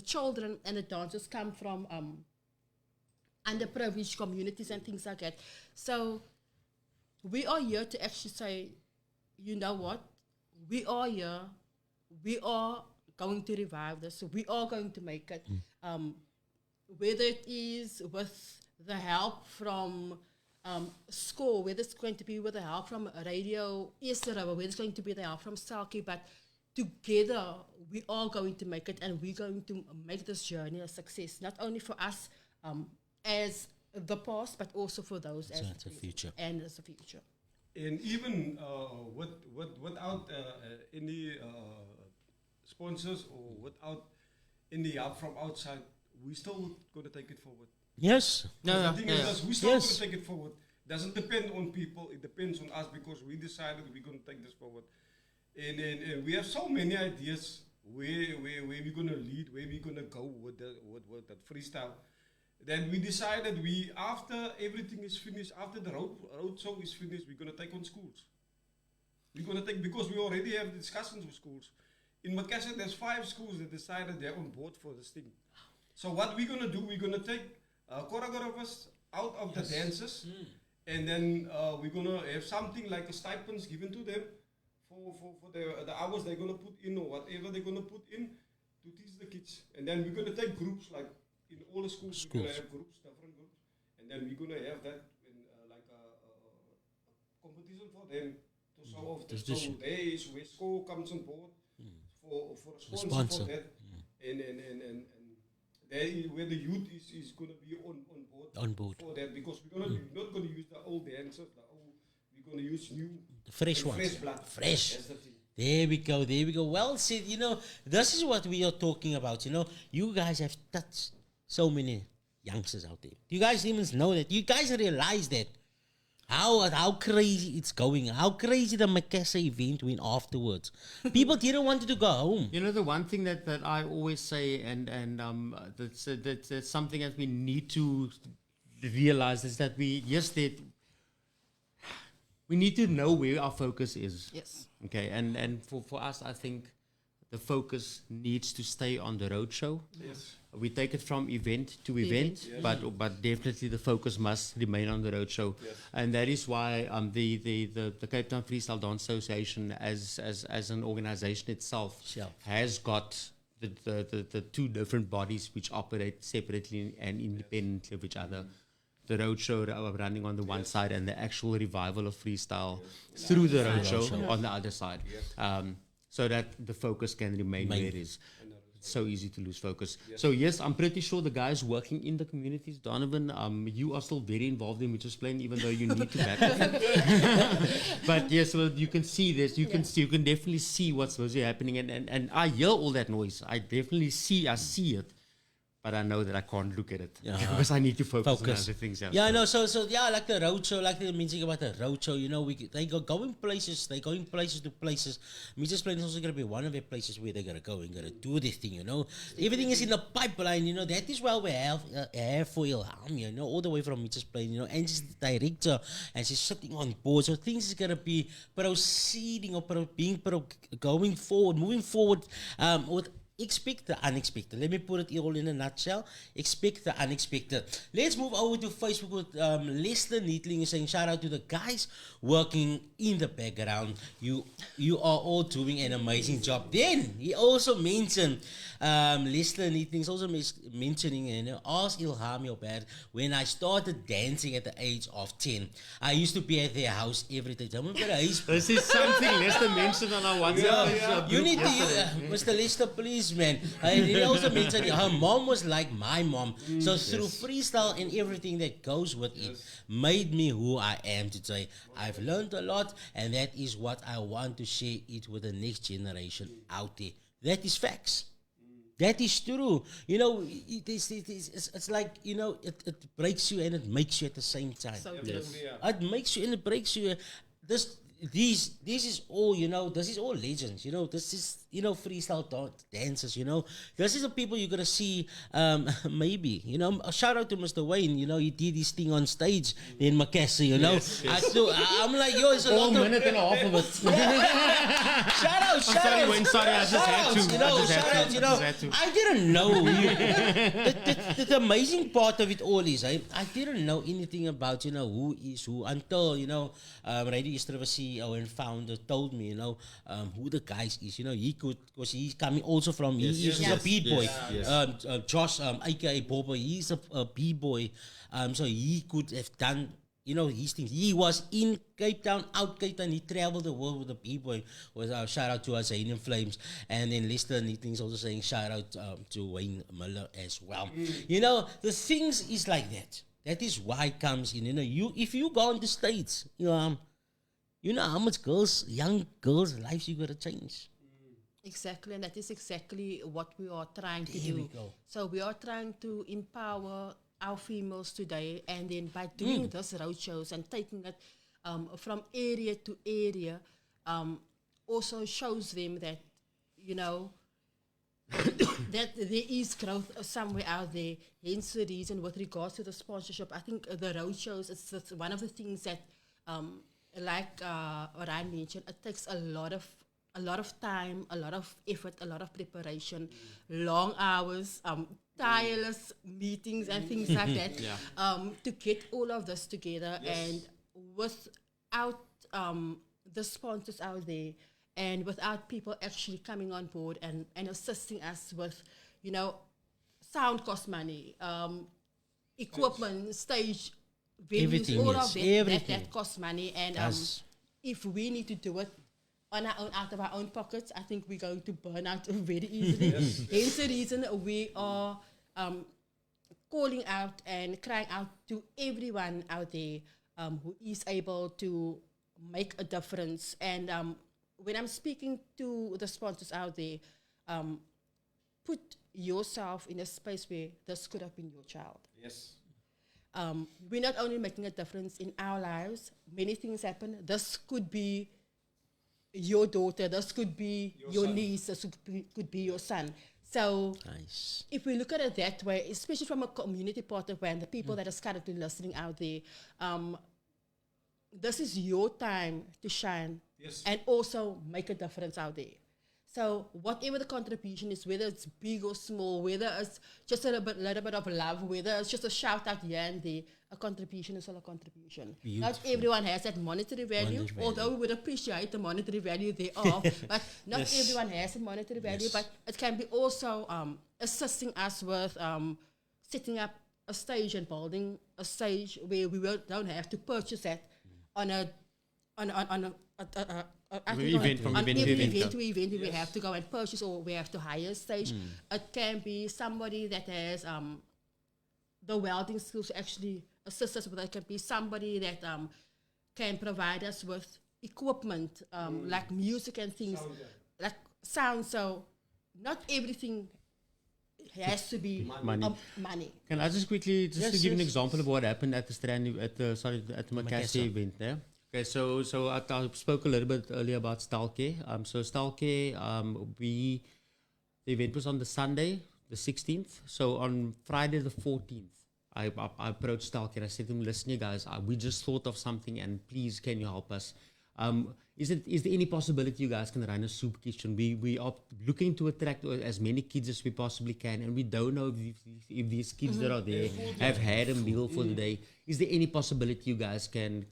children and the dancers come from underprivileged communities and things like that. So we are here to actually say, you know what, we are here, we are going to revive this, we are going to make it. Whether it is with the help from school, whether it's going to be with the help from Radio Eester, whether it's going to be the help from Selkie, but together we are going to make it, and we're going to make this journey a success, not only for us as the past, but also for those as the future. And as the future. And even without any sponsors or without any help from outside, we still going to take it forward. Yes. The thing is, we still going to take it forward. Doesn't depend on people. It depends on us, because we decided we're going to take this forward. And we have so many ideas where we're going to lead, where we're going to go with that freestyle. Then we decided after everything is finished, after the road show is finished, we're going to take on schools. We're going to take, because we already have discussions with schools. In Makassar, there's 5 schools that decided they're on board for this thing. So what we're going to do, we're going to take choreographers out of the dances, and then we're going to have something like a stipends given to them for the hours they're going to put in, or whatever they're going to put in to teach the kids. And then we're going to take groups, like in all the schools. We're going to have groups, different groups, and then we're going to have that in, like a competition for them to show off. So there is where school comes on board for a sponsor for that, and there is where the youth is going to be on board for that, because we're not going to use the old dancers, we're going to use new, fresh ones, fresh blood. Fresh. That's the thing. There we go. Well said. You know, this is what we are talking about. You know, you guys have touched so many youngsters out there. Do you guys even know that? You guys realize that? How crazy it's going. How crazy the Makassar event went afterwards. People didn't want to go home. You know, the one thing that I always say, and that's something that we need to realize, is that we need to know where our focus is. Yes. Okay, and for us, I think the focus needs to stay on the roadshow. Yes. We take it from event to event, yes. but definitely the focus must remain on the roadshow, yes. And that is why the Cape Town Freestyle Dance Association as an organization itself has got the 2 different bodies which operate separately and independently of each other. The roadshow running on the one side, and the actual revival of freestyle through the roadshow on the other side, so that the focus can remain where it is. It's so easy to lose focus. So yes, I'm pretty sure the guys working in the communities, Donovan, you are still very involved in Mitchell's Plain, even though you need to back up. But yes, well, you can see this. You can definitely see what's happening, and I hear all that noise. I definitely see it. But I know that I can't look at it because I need to focus on other things. Yeah, I know. So like the roadshow, like they mentioning about the roadshow, you know, they go going places. They going places to places. Mitchell's Plain is also going to be one of the places where they're going to go and going to do this thing. You know, everything is in the pipeline. You know, that is why we have for Ilham. You know, all the way from Mitchell's Plain. You know, and she's the director and she's sitting on board. So things is going to be proceeding or going forward, moving forward with. Expect the unexpected. Let me put it all in a nutshell. Expect the unexpected. Let's move over to Facebook with Lester Neatling saying shout out to the guys working in the background. You are all doing an amazing job. Then he also mentioned Lester Neatling is also mentioning, you know, ask Ilham your bad. When I started dancing at the age of 10, I used to be at their house every day. This is something Lester mentioned on our WhatsApp. You need to, Mr. Lester, please is, man. He also mentioned her mom was like my mom. So through freestyle and everything that goes with it, made me who I am today. I've learned a lot, and that is what I want to share it with the next generation out there. That is facts. That is true. You know, it's like, you know, it breaks you and it makes you at the same time. So It makes you and it breaks you. This is all, you know, this is all legends, you know, this is, you know, freestyle dancers, you know, this is the people you're gonna see, maybe, you know, a shout out to Mr. Wayne, you know, he did his thing on stage in Macassie, you know, I'm like, yo, it's a lot of minute and a half of it. shout out, sorry, Wayne, sorry, I just had to. You know, shout out, you know, I didn't know. The amazing part of it all is, I didn't know anything about, you know, who is who until, you know, Radio Eester CEO and founder told me, you know, who the guys is. You know, he could, because he's coming also from, he's a b-boy. Josh, aka Bobo, he's a b-boy. So he could have done, you know, his things. He was in Cape Town, out Cape Town. He traveled the world with a b-boy. Shout out to us, Zayn Flames. And then Lester Knitting's also saying shout out to Wayne Miller as well. You know, the things is like that. That is why it comes in. You know, if you go on the States, you know how much young girls' lives you gotta change. Exactly, and that is exactly what we are trying to do. So we are trying to empower our females today, and then by doing this road shows and taking it from area to area, also shows them that, you know, that there is growth somewhere out there. Hence the reason with regards to the sponsorship, I think the road shows is one of the things that, like Ryan mentioned, it takes a lot of time, a lot of effort, a lot of preparation, long hours, tireless meetings and things like that, to get all of this together. And without the sponsors out there, and without people actually coming on board and assisting us with, you know, sound cost money, equipment, stage venues, Everything, all yes. of that costs money. And if we need to do it on our own, out of our own pockets, I think we're going to burn out very easily. Hence the reason we are calling out and crying out to everyone out there who is able to make a difference. And when I'm speaking to the sponsors out there, put yourself in a space where this could have been your child. Yes. We're not only making a difference in our lives, many things happen. This could be your daughter, this could be your niece, this could be your son. So if we look at it that way, especially from a community point of view, and the people that are currently listening out there, this is your time to shine and also make a difference out there. So whatever the contribution is, whether it's big or small, whether it's just a little bit of love, whether it's just a shout out here and there, a contribution is still a contribution. Beautiful. Not everyone has that monetary value, although we would appreciate the monetary value thereof, but not everyone has a monetary value, but it can be also assisting us with setting up a stage and building a stage where we don't have to purchase that on every event we have to go and purchase, or we have to hire a stage. It can be somebody that has the welding skills to actually assist us with it. It can be somebody that can provide us with equipment, like music and things, like sound. So not everything has to be money. Can I just quickly, to give an example of what happened at the Macassie event there? Okay, so I spoke a little bit earlier about Stalke. So Stalke, the event was on the Sunday, the 16th. So on Friday the 14th, I approached Stalke and I said to him, listen, you guys, we just thought of something and please, can you help us? Is there any possibility you guys can run a soup kitchen? We are looking to attract as many kids as we possibly can, and we don't know if these kids that are there have had a meal for the day. Is there any possibility you guys can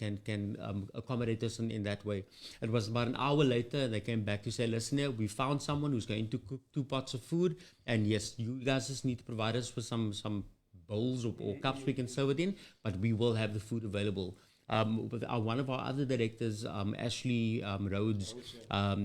accommodate us in that way? It was about an hour later, they came back to say, listen here, we found someone who's going to cook 2 pots of food, and yes, you guys just need to provide us with some bowls or cups we can serve it in, but we will have the food available. One of our other directors, Ashley Rhodes,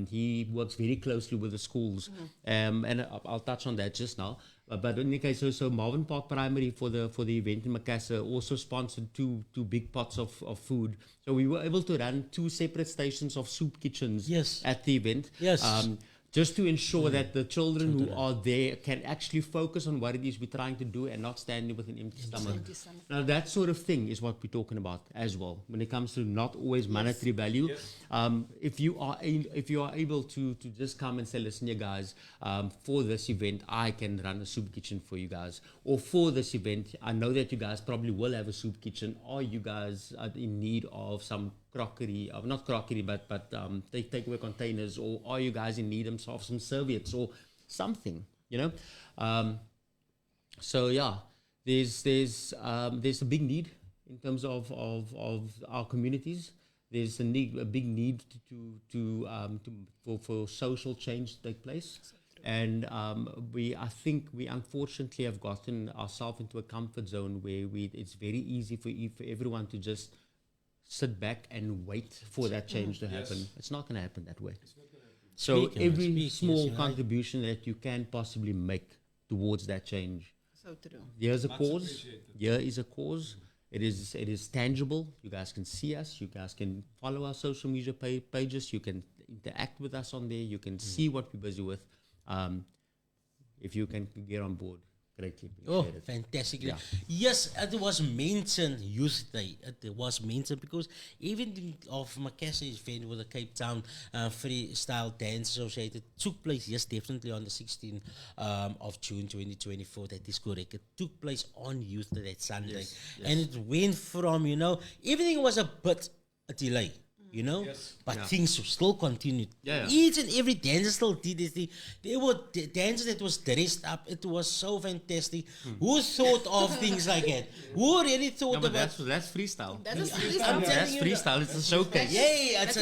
he works very closely with the schools, and I'll touch on that just now. But in any case, so Marvin Park Primary for the event in Macassar also sponsored two big pots of food. So we were able to run 2 separate stations of soup kitchens at the event. Just to ensure that the children who are there can actually focus on what it is we're trying to do and not standing with an empty stomach. Now that sort of thing is what we're talking about as well when it comes to not always monetary value. If you are able to just come and say, listen, you guys, for this event I can run a soup kitchen for you guys, or for this event I know that you guys probably will have a soup kitchen, or you guys are in need of some crockery, not crockery, but takeaway containers, or are you guys in need of some serviettes or something, you know? So yeah, there's a big need in terms of our communities. There's a big need for social change to take place. And I think we unfortunately have gotten ourselves into a comfort zone where it's very easy for everyone to just sit back and wait for that change to happen. It's not going to happen that way. So every small contribution that you can possibly make towards that change. So true. Here's a cause. Here is a cause. It is tangible. You guys can see us. You guys can follow our social media pages. You can interact with us on there. You can see what we're busy with. If you can get on board, greatly appreciate it. Fantastic. Yeah. Yes, it was mentioned Youth Day. It was mentioned because even of Macassar's event with the Cape Town Freestyle Dance Association took place, yes, definitely on the 16th of June 2024. That is correct. It took place on Youth Day that Sunday. Yes. And it went from, everything was a bit a delay. But things still continued. Each and every dancer still did this thing. There were dancers that was dressed up. It was so fantastic. Who thought of things like that? Who really thought about that's freestyle. That's freestyle. That's freestyle. It's a showcase. Yeah, it's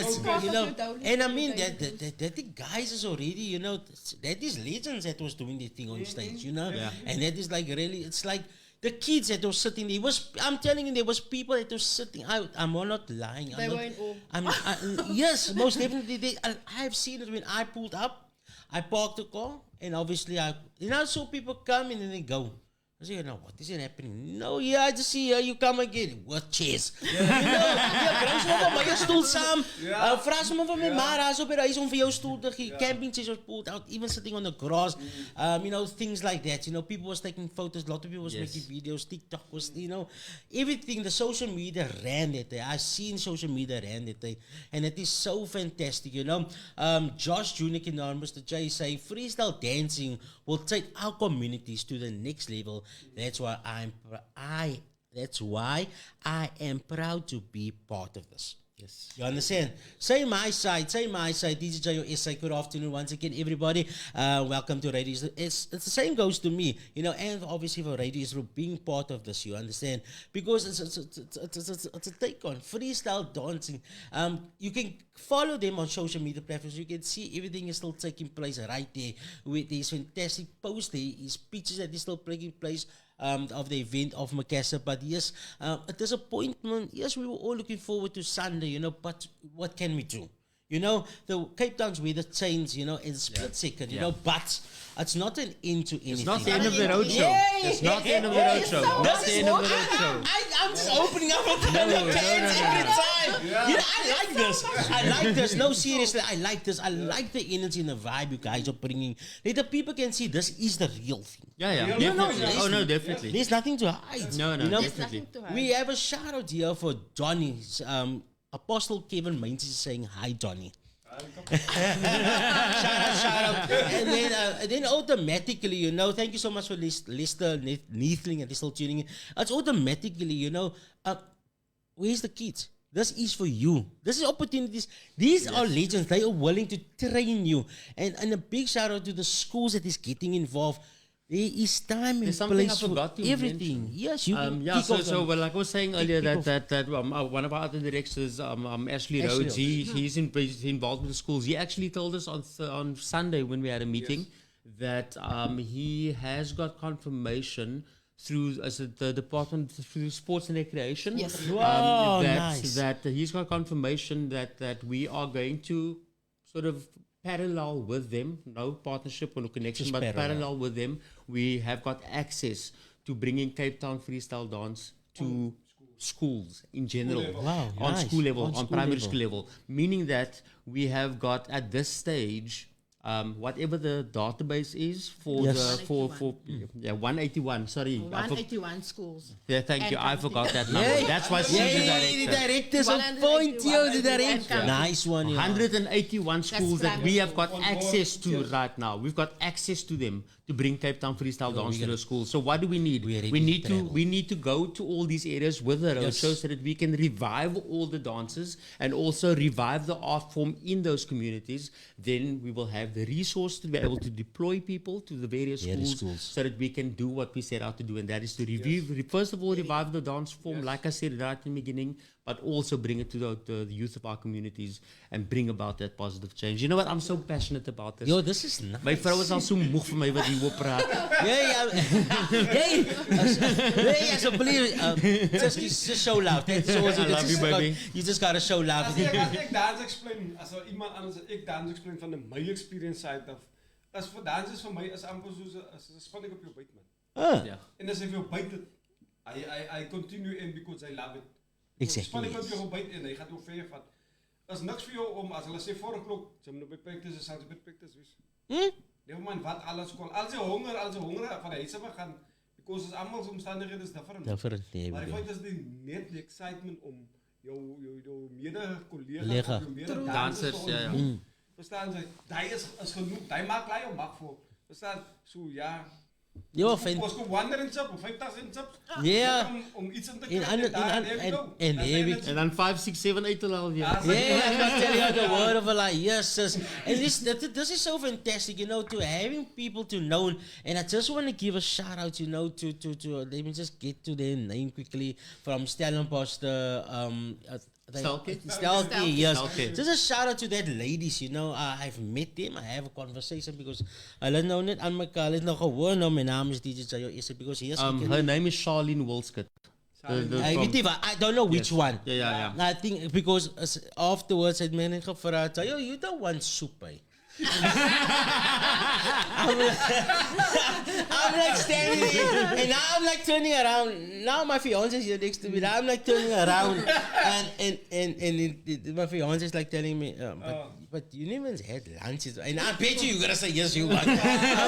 and I mean that the guys is already, that is legends that was doing the thing on stage, and that is like really, it's like the kids that were sitting there, I'm telling you, there was people that were sitting. I'm not lying. They were in awe. Yes, most definitely. I have seen it when I pulled up. I parked the car, and obviously I saw people come and then they go. I said, what is it happening? No, I just see you come again. What chairs? Bring sommer my jou stoel saam. Vra sommer van my ma daar op die huis om vir jou stoel te gee. Camping chairs was pulled out, even sitting on the grass. Things like that. People was taking photos. A lot of people was making videos. TikTok was, everything. The social media ran that day. I seen social media ran that day, and it is so fantastic. Josh Junior and Mr. J say freestyle dancing will take our communities to the next level. That's why I am proud to be part of this. Yes. You understand? Say my side, DJ JOSA, good afternoon once again, everybody. Welcome to Radio Eester. It's the same goes to me, and obviously for Radio Eester being part of this, you understand? Because it's a take on freestyle dancing. You can follow them on social media platforms. You can see everything is still taking place right there with these fantastic posts, these pictures that is still taking place. Of the event of Macassar, but yes, a disappointment. Yes, we were all looking forward to Sunday, but what can we do? The Cape Town's weather changed, in a split second, but it's not an end to anything. It's not the end of the road show. It's not the end of the road show. Not the end of the road show. I'm just opening up with the every time. I like this. I like this. No, seriously, I like this. I like the energy and the vibe you guys are bringing. That the people can see this is the real thing. Yeah. No, definitely. There's nothing to hide. No, definitely. We have a shout out here for Johnny. Apostle Kevin Mains is saying hi, Johnny. shout out. And then automatically, thank you so much for Lester Neethling and still tuning in. It's automatically, where's the kids? This is for you. This is opportunities. These are legends. They are willing to train you. And a big shout out to the schools that is getting involved. There is time and place for everything. Yes, you so like I was saying earlier, that one of our other directors, Ashley Rhodes, he's involved with the schools. He actually told us on Sunday when we had a meeting that he has got confirmation through as the department through sports and recreation. Yes. Wow, that, nice. that he's got confirmation that we are going to sort of parallel with them, no partnership or no connection, Just but parallel. parallel with them. We have got access to bringing Cape Town freestyle dance to schools in general. Wow, on nice. school level, On on school primary level. school level, meaning that we have got at this stage whatever the database is for Yes. the for 181. Sorry, I 181 schools. yeah, thank And you. I counting. forgot that number. Yay. That's why she's Yay, the the director. director's on point, yo, the director. Nice one, yo. 181 schools that we have got primary access to schools. right now. We've got access to them to bring Cape Town freestyle dance we to gotta- the schools. So what do we need? we are ready We to need to travel. we need to go to all these areas with the road Yes. shows so that we can revive all the dances and also revive the art form in those communities. Then we will have the resource to be able to deploy people to the various schools, so that we can do what we set out to do, and that is to first of all revive the dance form, like I said right in the beginning, but also bring it to the youth of our communities and bring about that positive change. You know what? I'm so passionate about this. Yo, this is nice. My vrou is al so moeg vir my wat hier op praat. Hey, alsjeblieft. Just show love. That's all I love you, baby. You just gotta show love. As ek dance explain, as iemand anders ek dance explain van my experience side of, as vir danses vir my is amper soos 'n spanning op jou byt man. Ja. En as ek jou byt dit, I continue in because I love it. Exactly, Spanning op yes. jou byt en hy gaan jou ver vat. Is niks vir jou om as hulle sê 4 o'clock, jy moet nou by practice is, sal jy by practice wees. Nee man, wat alles kon. Als jy honger van die huis af gaan, because is almal se omstandighede is different. Different, nee, Maar die bedoel. feit is net die excitement om jou mede Collega. collega, jou mede True. dansers Dansers, te ja, ja. ontmoet. Verstaan jy? Daai is genoeg. Daai maak klaar jou mag voor. Verstaan? So ja. Jo, Ons kom wandering chip of 5000 chips. Ja. Om iets in te In kry. ander- en heb ik- En dan 5, 6, 7 uit te laten. Ja. Yeah, I'm gonna tell you the word of Allah. Yes, sis. And this is so fantastic, you know, to having people to know. And I just want to give a shout out, you know, to let me just get to their name quickly from Stellenbosch, Stelke? Stelke, yes. Stelke. Just a shout out to that ladies, you know. I've met them. I have a conversation because hulle nou net aan mekaar het nog gehoor nou my naam is DJ Jayo Eester because he has Her name is Charlene Wilskut. I don't know which one. Yeah. I think because afterwards het men gevra, "Yo, you don't want soup, eh?" I'm like standing there, and now I'm like turning around. Now my fiance is here next to me. Now I'm like turning around, and my fiance is like telling me, but you never had lunches. And I bet you're gonna say yes, you want. I'm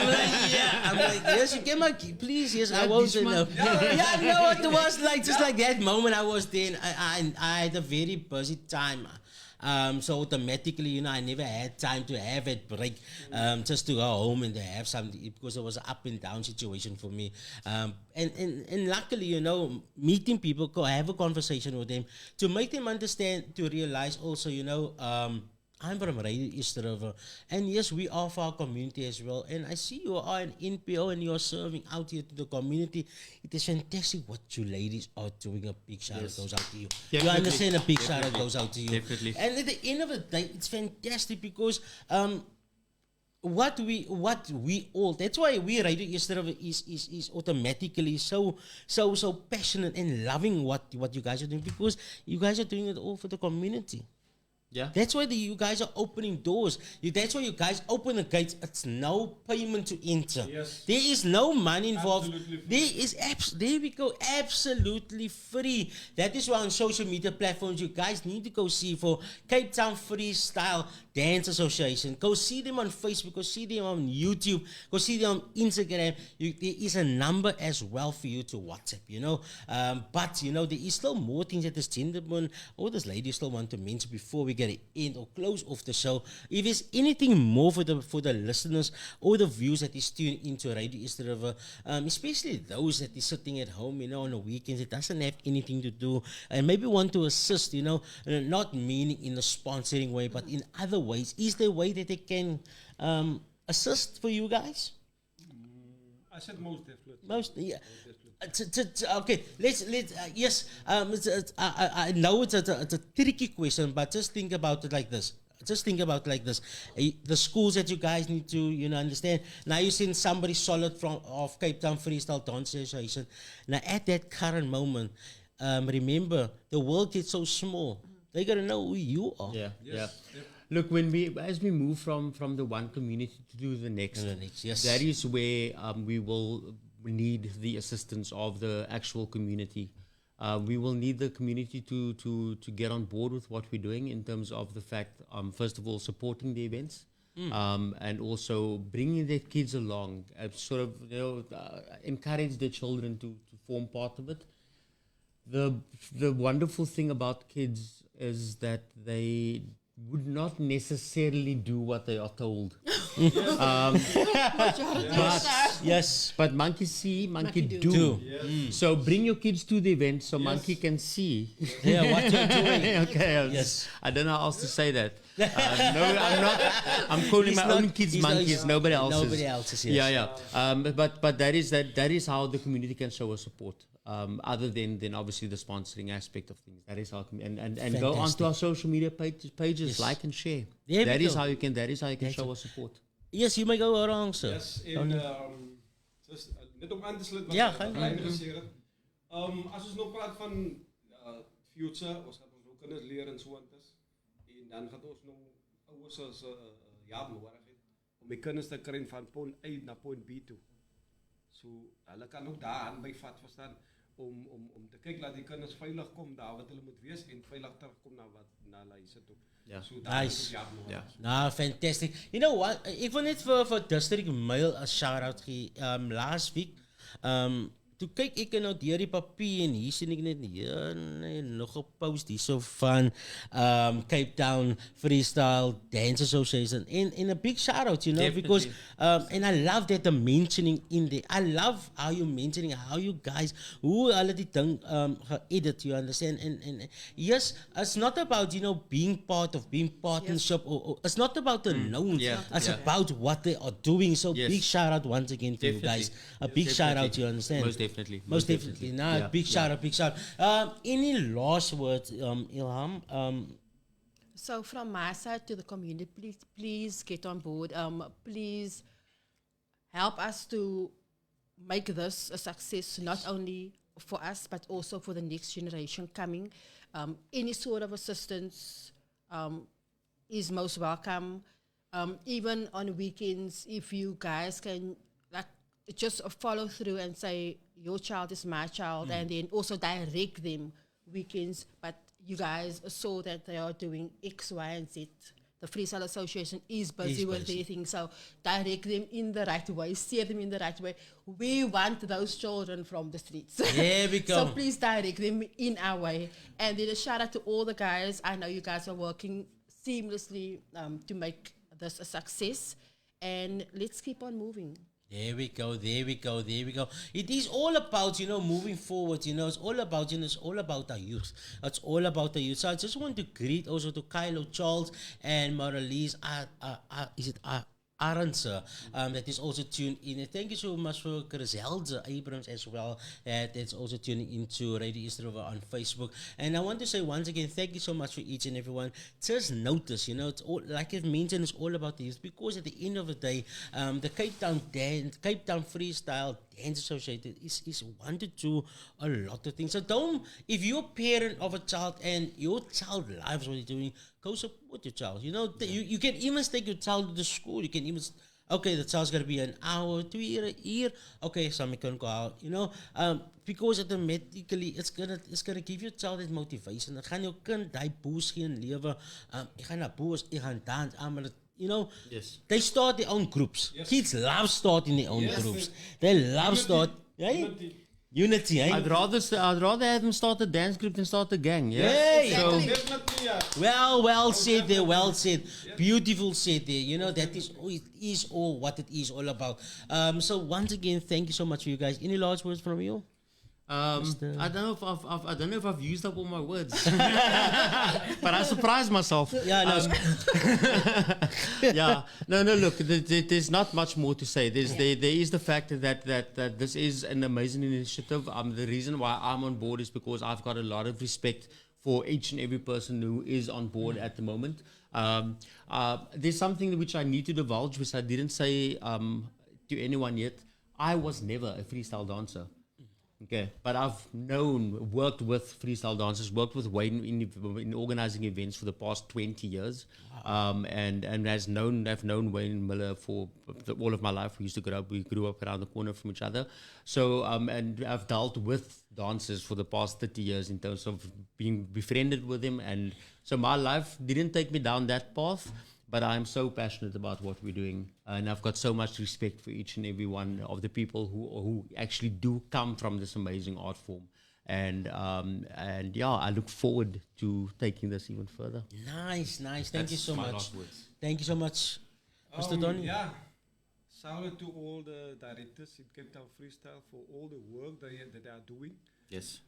like, yeah. I'm like, yes, you can, please, yes, I won't say no. Yeah, I know what it was like. Just like that moment I was there, and I had a very busy time. So automatically, you know, I never had time to have a break, just to go home and to have something because it was an up and down situation for me. And luckily, you know, meeting people, have a conversation with them to make them understand, to realize also, you know, I'm from Radio Easter River, and yes, we are for our community as well. And I see you are an NPO and you are serving out here to the community. It is fantastic what you ladies are doing. A big shout out goes out to you. Definitely. You understand? A big shout out goes out to you. Definitely. And at the end of the day, it's fantastic because what we all, that's why we Radio Easter River is automatically so passionate and loving what you guys are doing, because you guys are doing it all for the community. Yeah. That's why you guys are opening doors. That's why you guys open the gates. It's no payment to enter. Yes. There is no money involved. Absolutely free. There is there we go, absolutely free. That is why on social media platforms you guys need to go see for Cape Town Freestyle Dance Association. Go see them on Facebook. Go see them on YouTube. Go see them on Instagram. There is a number as well for you to WhatsApp. You know, but you know there is still more things that this gentleman or this lady still want to mention before we get it end or close off the show. If there's anything more for the listeners or the viewers that is tuning into Radio Easter River, especially those that is sitting at home, you know, on the weekends, it doesn't have anything to do, and maybe want to assist, you know, not meaning in a sponsoring way, but in other ways, is there a way that they can assist for you guys? I said most definitely. Most, yeah. Okay, let's yes. I know it's a tricky question, but just think about it like this. just think about like this: the schools that you guys need to, understand. Now you're seeing somebody solid from of Cape Town Freestyle Dance Association. Now at that current moment, remember the world gets so small. They gotta know who you are. Yeah. Look, as we move from the one community to the next, yes, that is where we will need the assistance of the actual community. We will need the community to get on board with what we're doing in terms of the fact, first of all, supporting the events, and also bringing their kids along, sort of encourage their children to form part of it. The wonderful thing about kids is that they would not necessarily do what they are told. But monkey see, monkey do. Yes. So bring your kids to the event so monkey can see. What you're doing. Okay. Yes. I don't know how else to say that. No, I'm not. I'm calling my own kids monkeys. Nobody else's. Nobody else's. Yes. Yeah. But that is how the community can show us support. Other than obviously the sponsoring aspect of things, that is how and go onto our social media pages, like and share. That is how you can show us support. Yes, you may go wrong, sir. Yes, en dus net om aan te sluiten wat Brian gesê het. As ons nou praat van future, ons gaan ons ook kinders leer en so aantes. En dan gaan ons nou ouers as nodig het om die kinders te kry van point A na point B toe. So hulle kan ook daar aan by vat verstaan om te kyk dat die kinders veilig kom daar wat hulle moet wees en veilig terugkom na hulle huise toe. Yeah. So nice. Nah, fantastic. You know what? Ek wil net vir District Mail 'n shout out gee. Last week, toe kyk ek nou deur die papier en hier sien ek net nog 'n post hierso van Cape Town Freestyle Dance Association and a big shout out, Definitely. because and I love that the mentioning in there. I love how you mentioning how you guys who hulle die ding edit, you understand, and yes, it's not about being part of being partnership or it's not about the loans. It's about what they are doing. So big shout out once again to you guys. A big shout out, you understand. Most definitely. Nah, big shout out. Any last words, Ilham? So from my side to the community, please get on board. Please help us to make this a success, not only for us, but also for the next generation coming. Any sort of assistance is most welcome. Even on weekends, if you guys can just follow through and say your child is my child, and then also direct them weekends. But you guys saw that they are doing X, Y, and Z. The Freestyle Association is busy with their thing, so direct them in the right way, steer them in the right way. We want those children from the streets. There we go. So please direct them in our way. And then a shout out to all the guys. I know you guys are working seamlessly to make this a success. And let's keep on moving. There we go. It is all about, moving forward, it's all about, it's all about our youth. It's all about the youth. So I just want to greet also to Kylo Charles and Maralise, Aransa, that is also tuned in. And thank you so much for Griselda Abrams as well, that's also tuning into Radio Eester on Facebook. And I want to say once again, thank you so much for each and everyone. Just notice, it's all, like I've mentioned, it's all about the youth, because at the end of the day, the Cape Town Freestyle Dance Association is wanted to do a lot of things. So if you're a parent of a child and your child loves what you're doing, go support your child. You can even take your child to the school. You can even, okay, the child's going to be an hour, 2 years, a year. Okay, so we can go out, because automatically it's gonna give your child that motivation. Dan gaan jou kind daai boost gee in lewe. Jy gaan na boost, jy gaan dans, yes. They start their own groups. Yes. Kids love starting their own groups. They love Unity, eh? I'd rather have them start a dance group than start a gang. Yeah. Hey, Definitely. Well said there. Well said. Beautiful said there. That is all what it is all about. So once again, thank you so much for you guys. Any last words from you? I don't know if I've used up all my words, but I surprised myself. Yeah, no. No. Look, there's not much more to say. There is the fact that this is an amazing initiative. The reason why I'm on board is because I've got a lot of respect for each and every person who is on board at the moment. There's something which I need to divulge, which I didn't say to anyone yet. I was never a freestyle dancer. Okay, but I've worked with freestyle dancers, worked with Wayne in organizing events for the past 20 years, and I've known Wayne Miller for all of my life. We grew up around the corner from each other. So, and I've dealt with dancers for the past 30 years in terms of being befriended with him, and so my life didn't take me down that path. But I'm so passionate about what we're doing, and I've got so much respect for each and every one of the people who actually do come from this amazing art form. And yeah, I look forward to taking this even further. Nice. Thank you so much. Thank you so much, Mr. Tony. Yeah. Shout out to all the directors in Cape Town Freestyle for all the work that they are doing. Yes.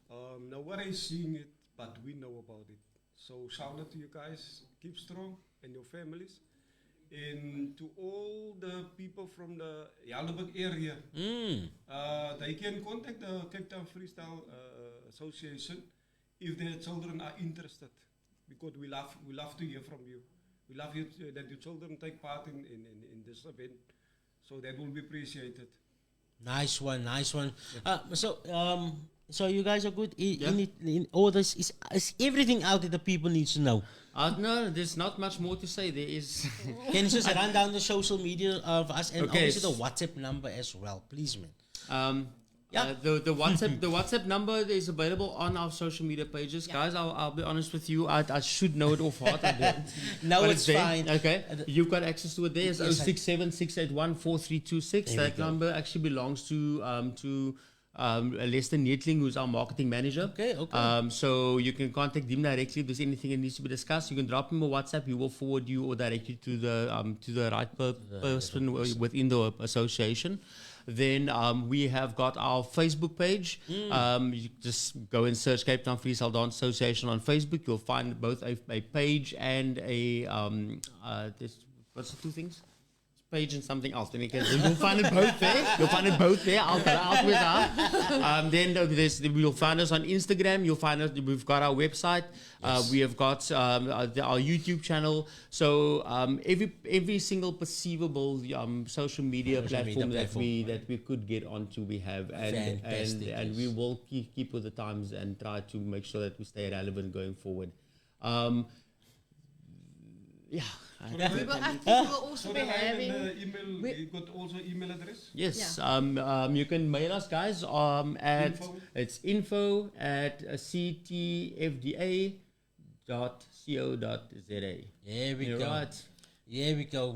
Nobody's seeing it, but we know about it. So shout out to you guys. Keep strong and your families. And to all the people from the Yalderberg area, they can contact the Cape Town Freestyle Association if their children are interested, because we love to hear from you. We love you that your children take part in this event, so that will be appreciated. Nice one. So you guys are good in all this. Is everything out that the people need to know? No, there's not much more to say. There is. Can you just run down the social media of us and obviously the WhatsApp number as well, please, man. The WhatsApp number is available on our social media pages, guys. I'll be honest with you. I should know it off heart. I don't. No, but it's fine. Okay, you've got access to it. There. It's 067-681-4326. That number actually belongs to Lester Neetling, who's our marketing manager. Okay. So you can contact him directly if there's anything that needs to be discussed. You can drop him a WhatsApp. He will forward you or direct you to the right person within the association. Then we have got our Facebook page. You just go and search Cape Town Freestyle Dance Association on Facebook. You'll find both a page and a what's the two things? Page and something else. Then you'll find it both there. I'll put it out with her. Then you'll find us on Instagram. You'll find us. We've got our website. Yes. We have got our YouTube channel. So every single perceivable social media platform that we could get onto, we have, and we will keep with the times and try to make sure that we stay relevant going forward. We will also be having you got also email address. Yes, you can mail us, guys. It's info@ctfda.co.za. There we go. Right. Here we go.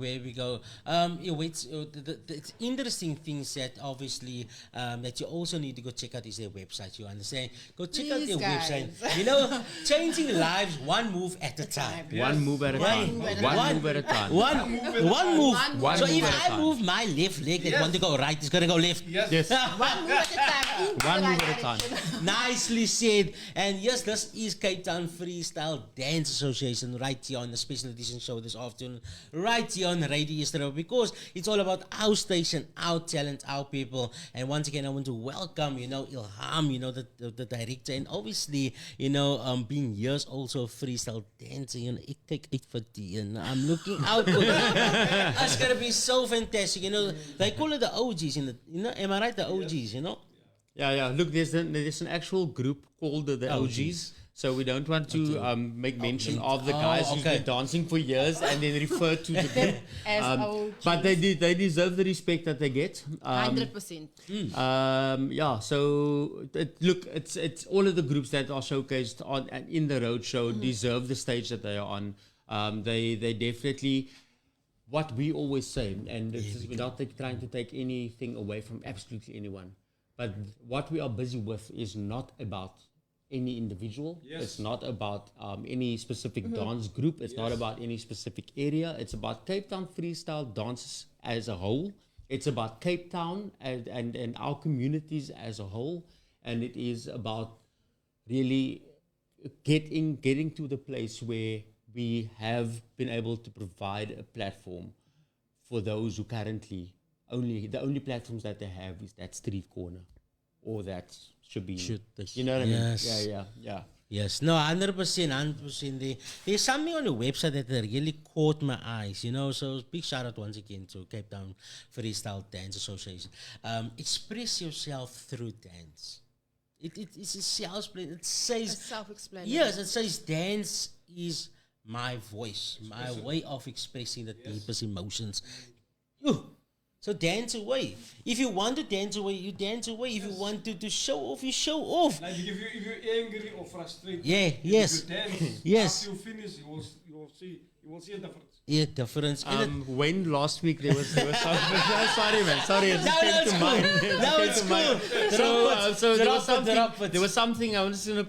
It's interesting things that obviously that you also need to go check out is their website. You understand? Go check out their website. You know, changing lives one move at a time. Yes. One move at a time. One move at a time. One move. So if I move my left leg and want to go right, it's gonna go left. Yes. One move at a time. One move at a time. Nicely said. And yes, this is Cape Town Freestyle Dance Association right here on the special edition show this afternoon. Right here on Radio Eester, because it's all about our station, our talent, our people. And once again, I want to welcome, Ilham, the director, and obviously, being years also a freestyle dancer. Ik kyk uit vir die, I'm looking out for that. It's gonna be so fantastic. They call it the OGs am I right? The OGs, Yeah. Look, there's an actual group called the OGs. So we don't want to make mention of the guys who've been dancing for years and then refer to the group. But they deserve the respect that they get. 100%. So it's all of the groups that are showcased on and in the roadshow deserve the stage that they are on. They definitely, what we always say, and we're not trying to take anything away from absolutely anyone, but what we are busy with is not about any individual. Yes. It's not about any specific dance group. It's not about any specific area. It's about Cape Town freestyle dances as a whole. It's about Cape Town and our communities as a whole. And it is about really getting to the place where we have been able to provide a platform for those who currently the only platforms that they have is that street corner or that should be, you know what I mean? Yeah. Yes, no, 100%, 100%. There's something on the website that really caught my eyes, you know. So big shout out once again to Cape Town Freestyle Dance Association. Express yourself through dance. It's a self-explanatory. It says self-explanatory. Yes, it says dance is my voice, my way of expressing the deepest emotions. Ooh. So dance away. If you want to dance away, you dance away. If you want to show off, you show off. Like if you're angry or frustrated, yeah, yes, if you dance, yes. after you finish, you will see a difference. Yeah, difference. When last week there was some sorry man, sorry, it just came to mind. No, it's cool. So there was something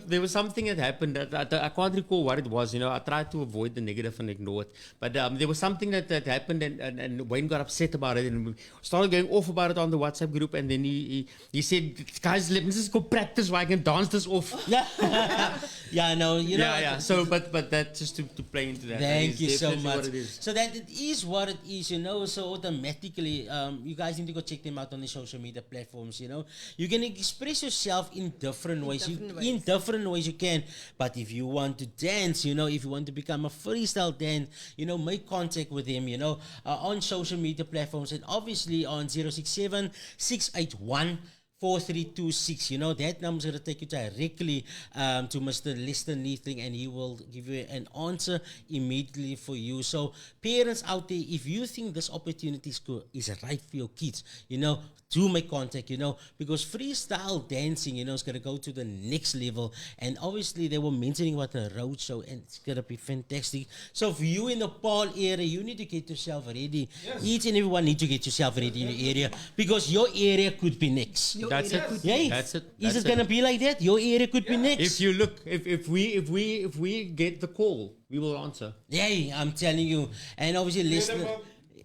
there was something that happened that I can't recall what it was. You know, I tried to avoid the negative and ignore it, but there was something that happened, and Wayne got upset about it and started going off about it on the WhatsApp group, and then he said, "Guys, let me just go practice where I can dance this off." Yeah, no, you know. Yeah. So, but that's just to play into that. Thank you so much. What it is. So that it is what it is, you know. So automatically, you guys need to go check them out on the social media platforms. You know, you can express yourself in different ways. In different ways you can. But if you want to dance, you know, if you want to become a freestyle dance, you know, make contact with them. You know, on social media platforms, and obviously on 067 681 4326, you know, that number is going to take you directly to Mr. Lester Neethling, and he will give you an answer immediately for you. So parents out there, if you think this opportunity is right for your kids, you know, do make contact, you know, because freestyle dancing, you know, is going to go to the next level. And obviously they were mentioning about the road show, and it's going to be fantastic. So for you in the Paul area, you need to get yourself ready. Yes. Each and everyone need to get yourself ready in your area, because your area could be next. That's it. Yeah. That's it. Is it gonna be like that? Your area could be next. If you look, if we get the call, we will answer. Yeah, I'm telling you. And obviously, listen.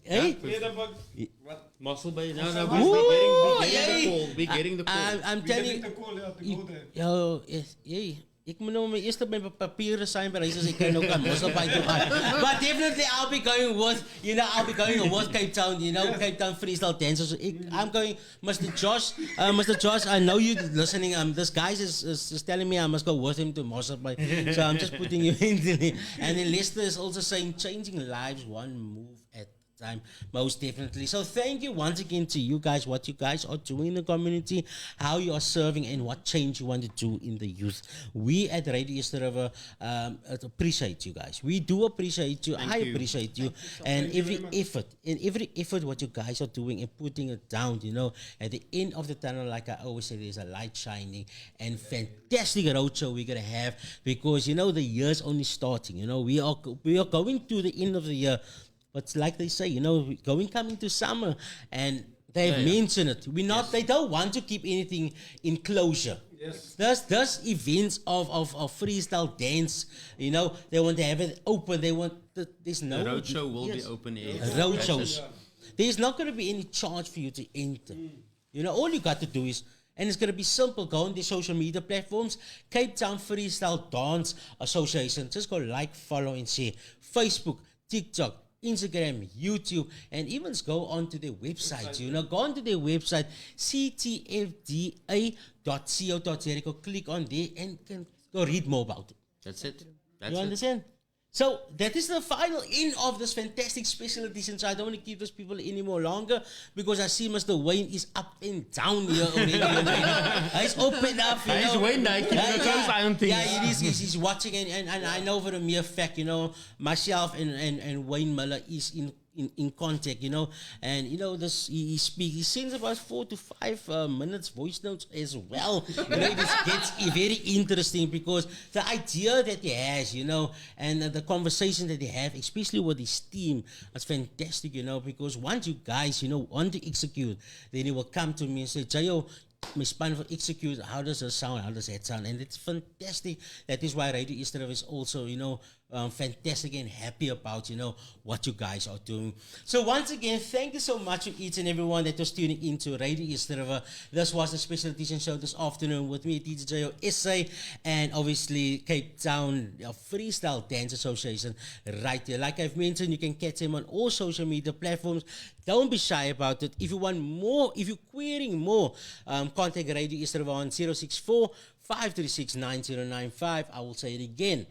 Hey, what? Muscle Bay? No, we're getting the call. I'm telling you. Yes. Ik moet nou mijn eerste mijn papieren zijn, maar ik kan ook aan Muscle Bay toe gaan. But definitely I'll be going with, you know, Cape Town, you know, Cape Town freestyle dancers. I'm going, Mr. Josh, I know you listening. This guy is telling me I must go with him to Muscle Bay. So I'm just putting you into it. And then Lester is also saying, changing lives one move at time, most definitely. So thank you once again to you guys, what you guys are doing in the community, how you are serving, and what change you want to do in the youth. We at Radio Easter River appreciate you guys. We do appreciate you. I appreciate you. And every effort what you guys are doing and putting it down, you know, at the end of the tunnel, like I always say, there's a light shining, and fantastic roadshow we're gonna have, because you know the year's only starting. You know, we are going to the end of the year. But like they say, you know, coming to summer, and they've mentioned it. They don't want to keep anything in closure. Yes. There's events of freestyle dance, you know, they want to have it open. They want there's no the roadshow will be open air. Roadshows. There's not going to be any charge for you to enter. You know, all you got to do is, and it's going to be simple. Go on the social media platforms, Cape Town Freestyle Dance Association. Just go like, follow, and share. Facebook, TikTok, Instagram, YouTube, and even go onto their website. You know, go onto their website, ctfda.co.za. Go click on there and can go read more about it. That's it. You understand? So that is the final end of this fantastic special edition. So I don't want to keep those people any more longer, because I see Mr. Wayne is up and down here already. He's opened up. He's Wayne. I keep the close eye on things. Yeah, he's watching, and I know for a mere fact, you know, myself and Wayne Miller is in contact, you know, and you know this he sends about 4 to 5 minutes voice notes as well. You know, it gets very interesting, because the idea that he has, you know, and the conversation that they have, especially with his team, is fantastic, you know, because once you guys, you know, want to execute, then he will come to me and say, Jayo, my span for execute, how does it sound, how does that sound? And it's fantastic. That is why Radio Easter is also, you know, fantastic and happy about, what you guys are doing. So once again, thank you so much to each and everyone that was tuning into Radio Easter River. This was the special edition show this afternoon with me, DJ Eester, and obviously Cape Town Freestyle Dance Association right here. Like I've mentioned, you can catch him on all social media platforms. Don't be shy about it. If you want more, if you're querying more, contact Radio Easter River on 064 536 9095. I will say it again.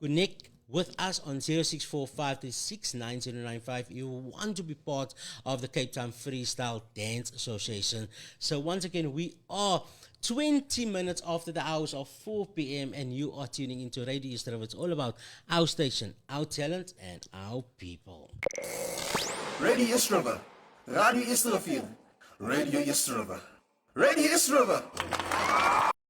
Connect with us on 064 536 9095 if you want to be part of the Cape Town Freestyle Dance Association. So once again, we are 20 minutes after the hours of 4 p.m. and you are tuning into Radio Easter River. It's all about our station, our talent, and our people. Radio Easter River. Radio Easter River. Radio Easter River. Radio Easter River.